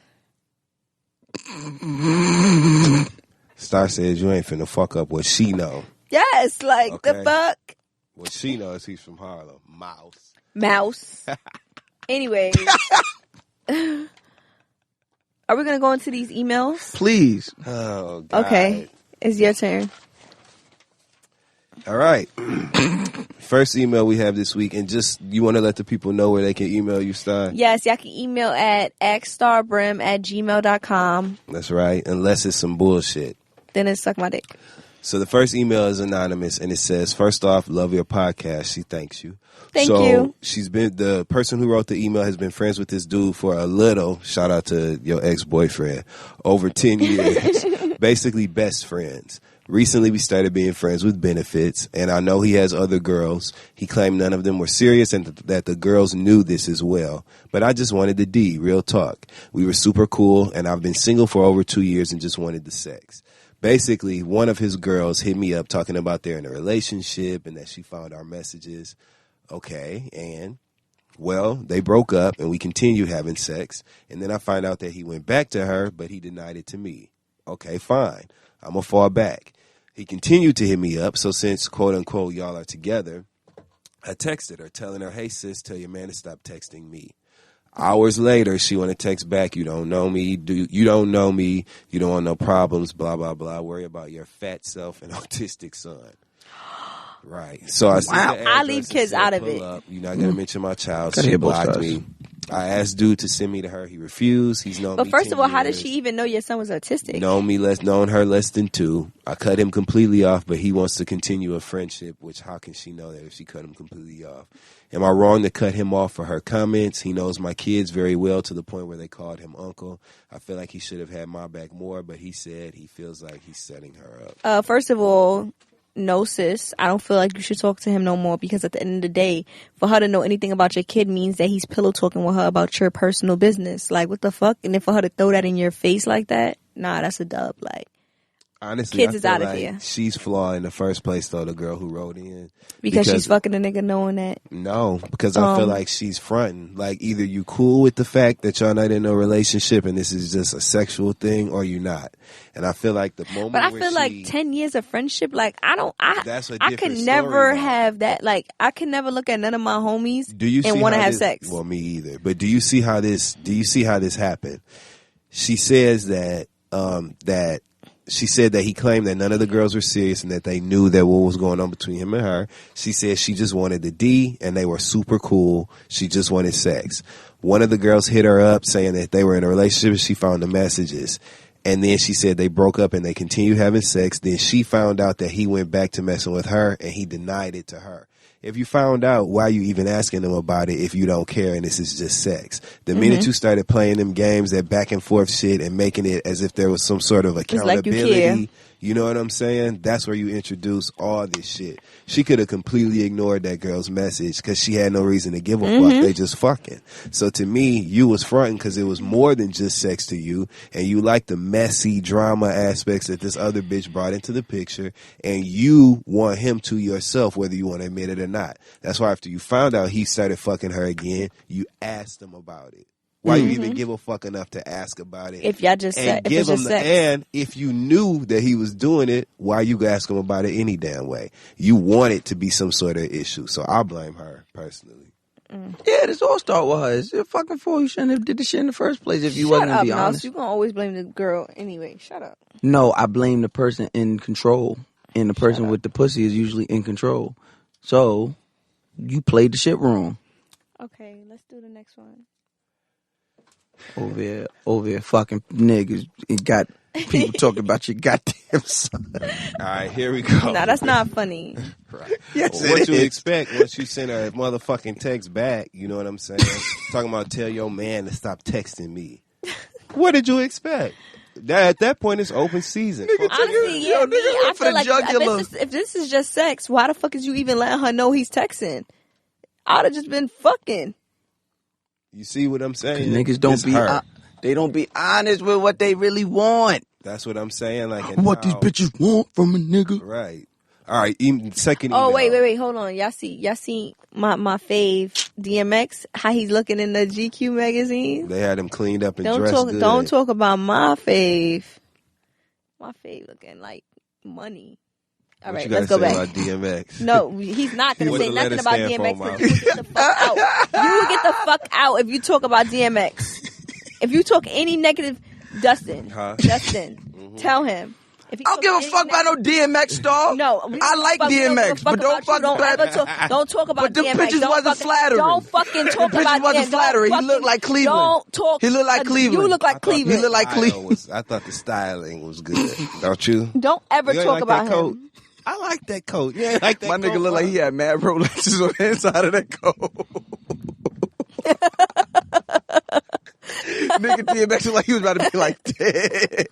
Star says you ain't finna fuck up what she know. Yes, like, Okay. the fuck? What she knows he's from Harlem. Mouse. Anyways. Are we going to go into these emails? Please. Oh, God. Okay. It's your turn. All right. First email we have this week, and just, you want to let the people know where they can email you, Star? Yes, y'all can email at xstarbrim@gmail.com. That's right, unless it's some bullshit. Then it's suck my dick. So the first email is anonymous, and it says, first off, love your podcast. She thanks you. Thank so you. The person who wrote the email has been friends with this dude for a little, shout out to your ex-boyfriend, over 10 years. Basically best friends. Recently, we started being friends with benefits, and I know he has other girls. He claimed none of them were serious and that the girls knew this as well. But I just wanted the D, real talk. We were super cool, and I've been single for over 2 years and just wanted the sex. Basically, one of his girls hit me up talking about they're in a relationship and that she found our messages. Okay, and well, they broke up and we continued having sex. And then I find out that he went back to her, but he denied it to me. Okay, fine. I'm going to fall back. He continued to hit me up. So since, quote unquote, y'all are together, I texted her telling her, hey, sis, tell your man to stop texting me. Hours later, she want to text back, you don't know me, you don't know me, you don't want no problems, blah, blah, blah. Worry about your fat self and autistic son. Right. So I said, I leave kids out of it. You're not going to mention my child. She blocked me. I asked dude to send me to her. He refused. He's known me. But first of all, 10 how did years. she even know your son was autistic? Known her less than 2. I cut him completely off, but he wants to continue a friendship, which how can she know that if she cut him completely off? Am I wrong to cut him off for her comments? He knows my kids very well to the point where they called him uncle. I feel like he should have had my back more, but he said he feels like he's setting her up. First of all, no, sis. I don't feel like you should talk to him no more because at the end of the day, for her to know anything about your kid means that he's pillow talking with her about your personal business. Like, what the fuck? And then for her to throw that in your face like that, nah, that's a dub. Like, honestly, kids I is feel out of like here. she's flawed in the first place, though, the girl who wrote in. Because she's fucking a nigga knowing that. No, because I feel like she's fronting. Like, either you cool with the fact that y'all not in a relationship and this is just a sexual thing, or you not. And I feel like the moment But I where feel like 10 years of friendship, like, that's a I different could story, never though. have that. Like, I can never look at none of my homies and want to have sex. Well, me either. But do you see how this happened? She says that she said that he claimed that none of the girls were serious and that they knew that what was going on between him and her. She said she just wanted the D and they were super cool. She just wanted sex. One of the girls hit her up saying that they were in a relationship and she found the messages. And then she said they broke up and they continued having sex. Then she found out that he went back to messing with her and he denied it to her. If you found out, why are you even asking them about it if you don't care and this is just sex? The minute you started playing them games, that back and forth shit, and making it as if there was some sort of accountability, you know what I'm saying? That's where you introduce all this shit. She could have completely ignored that girl's message because she had no reason to give a fuck. They just fucking. So to me, you was fronting because it was more than just sex to you, and you like the messy drama aspects that this other bitch brought into the picture, and you want him to yourself, whether you want to admit it or not. That's why after you found out he started fucking her again, you asked him about it. Why you even give a fuck enough to ask about it? If y'all just and if give it's him just the, sex. and if you knew that he was doing it, why you ask him about it any damn way? You want it to be some sort of issue. So I blame her personally. Yeah, this all start with her. It's your fucking fault. You shouldn't have did the shit in the first place if you wasn't gonna be honest. You gonna always blame the girl anyway. Shut up. No, I blame the person in control, and the person with the pussy is usually in control. So you played the shit wrong. Okay, let's do the next one. Over here, fucking niggas. It got people talking about your goddamn son. All right, here we go. Nah, that's not funny. Right. Yes, what you expect once you send a motherfucking text back, you know what I'm saying? Talking about tell your man to stop texting me. What did you expect? At that point, it's open season. Honestly, yeah, I feel like if this is just sex, why the fuck is you even letting her know he's texting? I'd have just been fucking. You see what I'm saying? Niggas don't they don't be honest with what they really want. That's what I'm saying. Like, what these bitches want from a nigga. Right. All right. Second. Oh, email. wait. Hold on. Y'all see my fave DMX? How he's looking in the GQ magazine? They had him cleaned up and dressed good. Don't talk about my fave. My fave looking like money. All right, let's go back. About DMX? No, he's not going to say nothing about DMX. You get the fuck out. You get the fuck out if you talk about DMX. If you talk any negative, Dustin, tell him. If I don't give a fuck about no DMX, dog. No, I like DMX, but don't fucking don't talk about but them DMX. Pictures wasn't flattering. Don't fucking talk the about DMX. Wasn't flattering. He looked like Cleveland. Don't talk. He looked like Cleveland. You look like Cleveland. He looked like Cleveland. I thought the styling was good. Don't you? Don't ever you talk like about that coat? him. I like that coat. Yeah, like that My coat. nigga look like he had mad Rolexes on the inside of that coat. Nigga DMX looked like he was about to be like dead.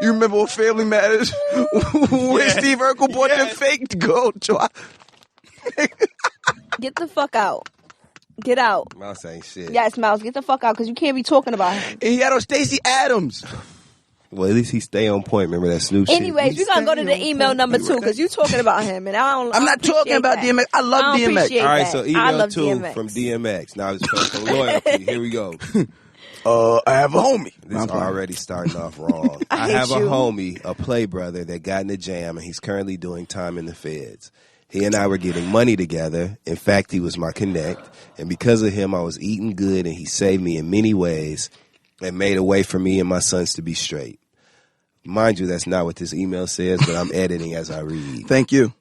You remember what Family Matters when Steve Urkel bought them fake gold? Get the fuck out. Get out. Mouse ain't shit. Yes, Mouse, get the fuck out because you can't be talking about him. And he had on Stacey Adams. Well, at least he stay on point. Remember that Snoop shit? Anyways, we're going to go to the email number 2 because you talking about him. And I'm not talking about DMX. I love DMX. All right, so I email love 2 DMX. from DMX. Now it's from loyalty. Here we go. I have a homie. This is already starting off wrong. I have a homie, a play brother that got in a jam, and he's currently doing time in the feds. He and I were getting money together. In fact, he was my connect. And because of him, I was eating good, and he saved me in many ways and made a way for me and my sons to be straight. Mind you, that's not what this email says, but I'm editing as I read. Thank you.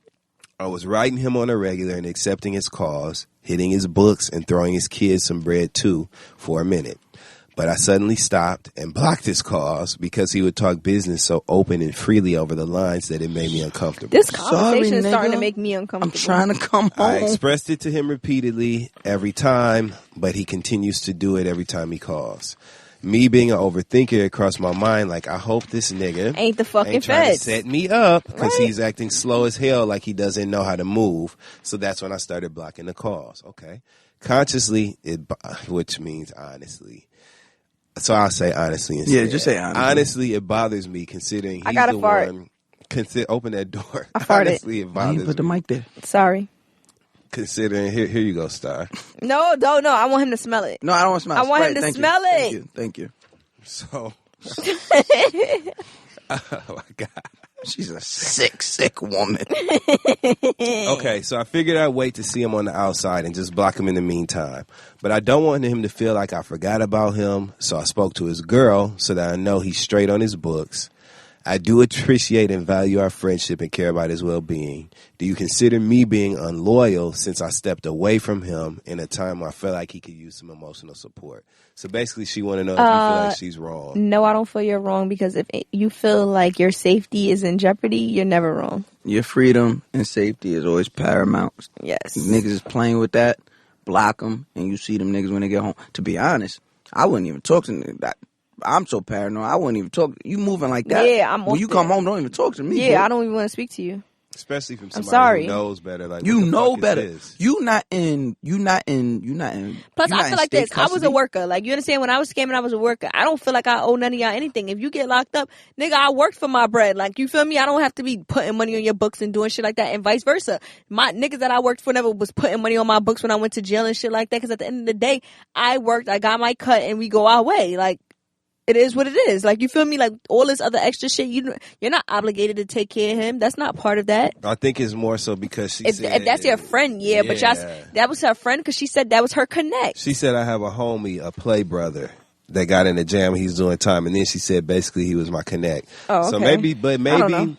I was writing him on a regular and accepting his calls, hitting his books, and throwing his kids some bread too for a minute. But I suddenly stopped and blocked his calls because he would talk business so open and freely over the lines that it made me uncomfortable. This conversation is starting nigga. to make me uncomfortable. I'm trying to come home. I expressed it to him repeatedly every time, but he continues to do it every time he calls. Me being an overthinker, it crossed my mind like, I hope this nigga ain't the fucking ain't trying to feds. set me up because Right. he's acting slow as hell like he doesn't know how to move. So that's when I started blocking the calls. Okay. Consciously, which means honestly. So I'll say honestly instead. Yeah, just say honestly. Honestly, it bothers me considering he's I got a the fart. one. Open that door. I farted. Honestly, it Why bothers you put the me. mic there? Sorry. Considering, here you go, Star. No, don't. No, I want him to smell it. No, I don't want to smell. I want him Sprite. to Thank smell you. it. Thank you. So, oh my God. She's a sick woman. Okay, so I figured I'd wait to see him on the outside and just block him in the meantime. But I don't want him to feel like I forgot about him, so I spoke to his girl so that I know he's straight on his books. I do appreciate and value our friendship and care about his well-being. Do you consider me being unloyal since I stepped away from him in a time where I felt like he could use some emotional support? So basically, she want to know if you feel like she's wrong. No, I don't feel you're wrong because if you feel like your safety is in jeopardy, you're never wrong. Your freedom and safety is always paramount. Yes. Niggas is playing with that. Block them, and you see them niggas when they get home. To be honest, I wouldn't even talk to niggas. I'm so paranoid. I wouldn't even talk. You moving like that? Yeah, I'm. When you come home, don't even talk to me. Yeah, bro. I don't even want to speak to you. Especially from I'm somebody sorry. who knows better. Like, You what the know fuck is better. this? You not in. Plus, I feel like this. I was Custody. a worker. Like, you understand? When I was scamming, I was a worker. I don't feel like I owe none of y'all anything. If you get locked up, nigga, I worked for my bread. Like, you feel me? I don't have to be putting money on your books and doing shit like that, and vice versa. My niggas that I worked for never was putting money on my books when I went to jail and shit like that. Because at the end of the day, I worked, I got my cut, and we go our way. Like, it is what it is. Like, you feel me? Like, all this other extra shit, you're not obligated to take care of him. That's not part of that. I think it's more so because she said... If that's your friend, yeah. But that was her friend because she said that was her connect. She said, I have a homie, a play brother, that got in the jam. He's doing time. And then she said, basically, he was my connect. Oh, okay. So maybe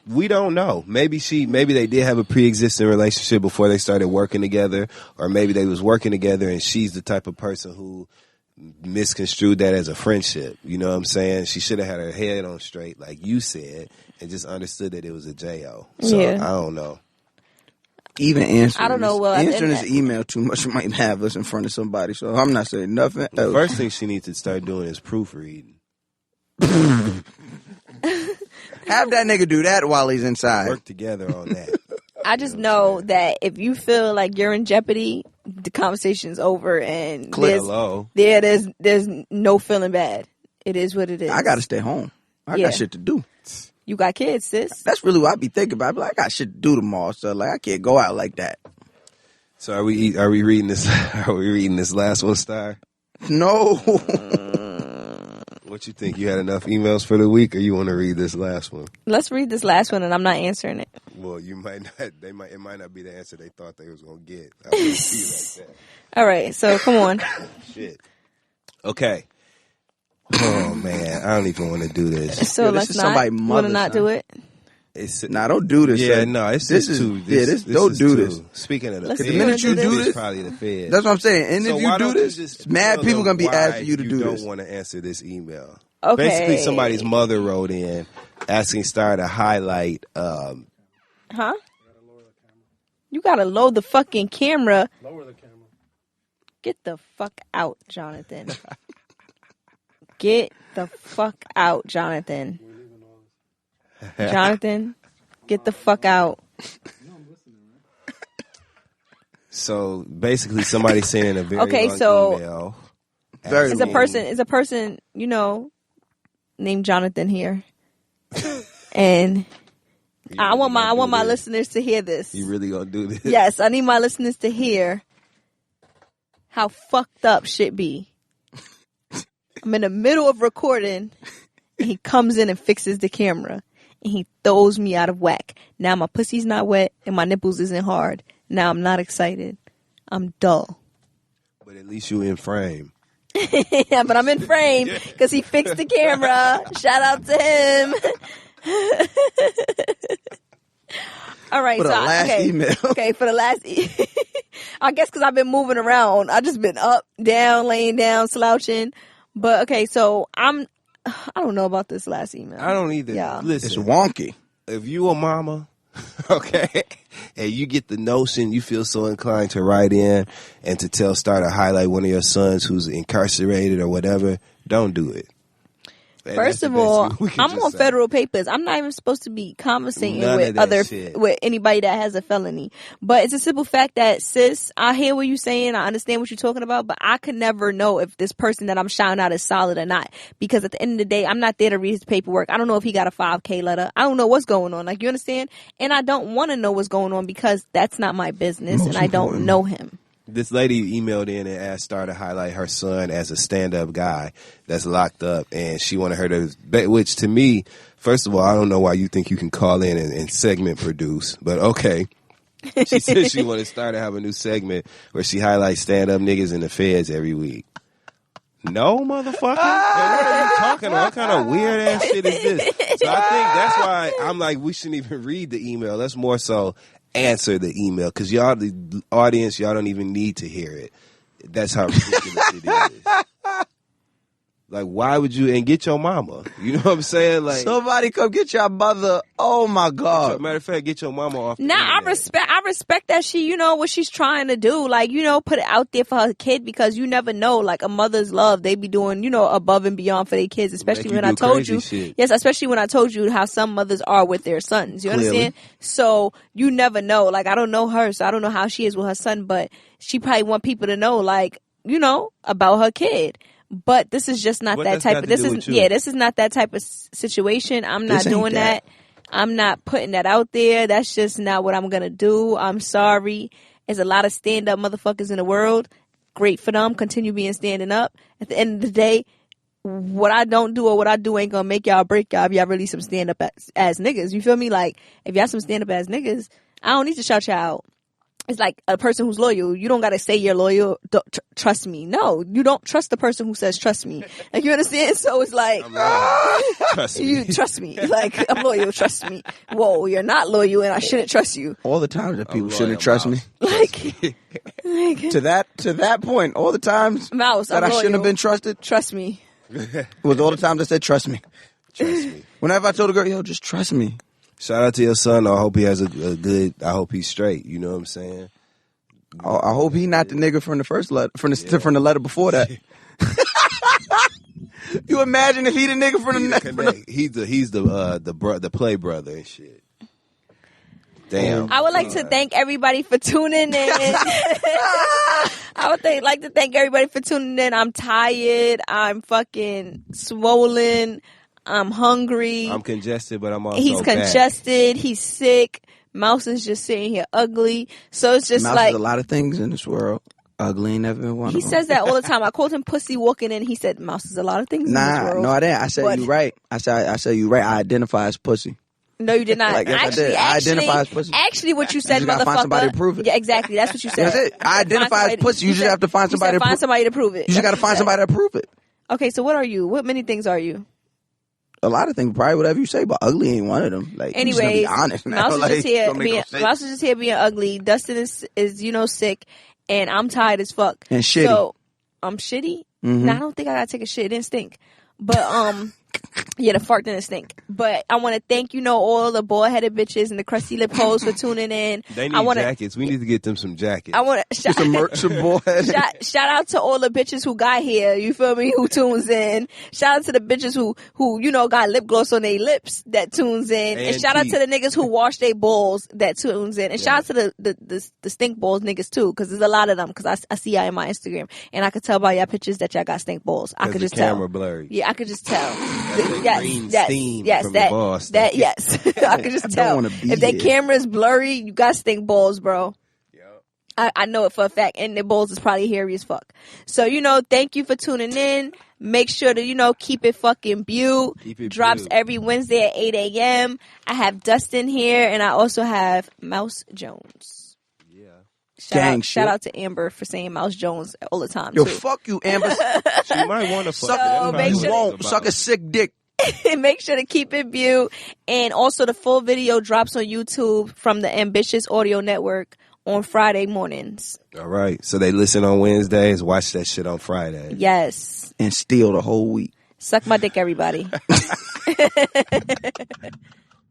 we don't know. Maybe they did have a pre-existing relationship before they started working together. Or maybe they was working together and she's the type of person who misconstrued that as a friendship. You know what I'm saying? She should have had her head on straight, like you said, and just understood that it was a JO. So Yeah. I don't know. Even answering, I don't know, well, answering and- this email too much might have us in front of somebody. So I'm not saying nothing The else. first thing she needs to start doing is proofreading. Have that nigga do that while he's inside. Work together on that. I just know that if you feel like you're in jeopardy, the conversation's over and Hello. there's no feeling bad. It is what it is. I gotta stay home. I Yeah. got shit to do. You got kids, sis. That's really what I be thinking about. I be like, I got shit to do tomorrow, so like I can't go out like that. So are we reading this? Are we reading this last one, Star? No. What you think? You had enough emails for the week, or you want to read this last one? Let's read this last one, and I'm not answering it. Well, you might not. It might not be the answer they thought they was gonna get. I wouldn't see like that. All right, so come on. Shit. Okay. Oh man, I don't even want to do this. So Yo, this let's is not somebody's want mother, to not son. do it. It's Nah, don't do this. yeah, son. no, it's this just is too. don't is do too. this. Speaking of the Let's feds, see. The minute you do it's this- probably the feds. That's what I'm saying. And So if why you do don't you this, just mad tell people them gonna be why asking you to do don't this. want to answer this email. Okay. Basically, somebody's mother wrote in asking Star to highlight. Huh? You gotta load the fucking camera. Lower the camera. Get the fuck out, Jonathan. Get the fuck out, Jonathan. Jonathan, get the fuck out. So basically, somebody sending a very Okay, long so email. Very Is a person, you know, named Jonathan here. And I want my listeners to hear this. You really gonna do this? Yes, I need my listeners to hear how fucked up shit be. I'm in the middle of recording, and he comes in and fixes the camera, and he throws me out of whack. Now my pussy's not wet, and my nipples isn't hard. Now I'm not excited. I'm dull. But at least you in frame. Yeah, but I'm in frame because he fixed the camera. Shout out to him. All right, For the last email. Okay, for the last I guess because I've been moving around. I just been up, down, laying down, slouching. But okay, so I don't know about this last email. I don't either. Yeah. Listen, It's wonky. if you a mama, okay, and you get the notion, you feel so inclined to write in and to start to highlight one of your sons who's incarcerated or whatever, don't do it. And First that's of the best all, we can I'm just on say. federal papers. I'm not even supposed to be conversating None of that shit. with anybody that has a felony. But it's a simple fact that, sis, I hear what you're saying. I understand what you're talking about, but I could never know if this person that I'm shouting out is solid or not. Because at the end of the day, I'm not there to read his paperwork. I don't know if he got a 5K letter. I don't know what's going on. Like, you understand? And I don't want to know what's going on because that's not my business and I don't know him. This lady emailed in and asked Star to highlight her son as a stand-up guy that's locked up, and she wanted her to, which to me, first of all, I don't know why you think you can call in and segment produce, but okay. She said she wanted Star to have a new segment where she highlights stand-up niggas in the feds every week. No, motherfucker. And what are you talking about? What kind of weird-ass shit is this? So I think that's why I'm like, we shouldn't even read the email. Let's more so answer the email, because y'all, the audience, y'all don't even need to hear it. That's how ridiculous it is. Like, why would you, and get your mama? You know what I'm saying? Like, Somebody come get your mother. Oh my God. matter of fact, get your mama off. Nah, I respect that she, you know, what she's trying to do. Like, you know, put it out there for her kid, because you never know. Like, a mother's love, they be doing, you know, above and beyond for their kids, especially when I told you. Shit. Yes, especially when I told you how some mothers are with their sons. You understand? So you never know. Like, I don't know her, so I don't know how she is with her son, but she probably want people to know, like, you know, about her kid. But this is just not that type of, this is not that type of situation. I'm not doing that. I'm not putting that out there. That's just not what I'm going to do. I'm sorry. There's a lot of stand-up motherfuckers in the world. Great for them. Continue being standing up. At the end of the day, what I don't do or what I do ain't going to make y'all break y'all if y'all really some stand-up ass niggas. You feel me? Like, if y'all some stand-up ass niggas, I don't need to shout y'all out. It's like a person who's loyal. You don't got to say you're loyal. Trust me. No, you don't trust the person who says trust me. Like, you understand? So it's like, Trust me. you trust me. Like, I'm loyal. Trust me. Whoa, you're not loyal, and I shouldn't trust you. All the times that people shouldn't trust me. Like To that point, all the times Mouse, that I'm I shouldn't have loyal. been trusted, Trust me. it was all the times I said trust me. Trust me. Whenever I told a girl, yo, just trust me. Shout out to your son. I hope he has a good, I hope he's straight. You know what I'm saying? I hope he not the nigga from the first letter, from the letter before that. You imagine if he the nigga from the He's the play brother and shit. Damn. I would like to thank everybody for tuning in. I would like to thank everybody for tuning in. I'm tired. I'm fucking swollen. I'm hungry. I'm congested, but I'm also He's congested. He's sick. Mouse is just sitting here ugly. So it's just Mouse like, is a lot of things in this world. Ugly ain't never been one he of them. says that all the time. I called him pussy walking in. He said Mouse is a lot of things in this world. No, I didn't. I said But- you right. I said you right. I identify as pussy. No, you did not. Like, yes, I did. I identify as pussy. Actually, what you said, You just gotta motherfucker. find somebody to prove it. Yeah, exactly. That's what you said. That's it. I identify as pussy. You just have to find somebody to find somebody to prove it. You just got to That's what find said. somebody to prove it. Okay, so what are you? What many things are you? A lot of things, probably whatever you say, but ugly ain't one of them. Like, you just gotta Anyways, be honest now. Mouse is Like, just here don't make being no sense. Mouse is just here being ugly. Dustin is you know sick, and I'm tired as fuck. And shitty. So I'm shitty. Mhm. Nah, I don't think I gotta take a shit. It didn't stink. But Yeah, the fart didn't stink. But I want to thank, all the bald-headed bitches and the crusty lip hoes for tuning in. They need jackets. We need to get them some jackets. I want to Some merch, boy. shout out to all the bitches who got here. You feel me? Who tunes in? Shout out to the bitches who got lip gloss on their lips that tunes in. And shout out to the niggas who wash their balls that tunes in. And shout out to the stink balls niggas too, because there's a lot of them. Because I see y'all in my Instagram, and I could tell by y'all pictures that y'all got stink balls. I could just tell. Camera blurry. Yeah, I could just tell. Steam from the boss. Yes. I could just tell. If their camera is blurry, you got stink balls, bro. I know it for a fact, and their balls is probably hairy as fuck. So, thank you for tuning in. Make sure to, keep it fucking Bute. Drops Bute. every Wednesday at 8 a.m. I have Dustin here, and I also have Mouse Jones. Yeah. Shout out to Amber for saying Mouse Jones all the time, Yo, too. fuck you, Amber. She might want to fuck So, it. make You sure- won't. Suck a sick dick. Make sure to keep it Bute. And also the full video drops on YouTube from the Ambitious Audio Network on Friday mornings. All right. So they listen on Wednesdays, watch that shit on Friday. Yes. And steal the whole week. Suck my dick, everybody.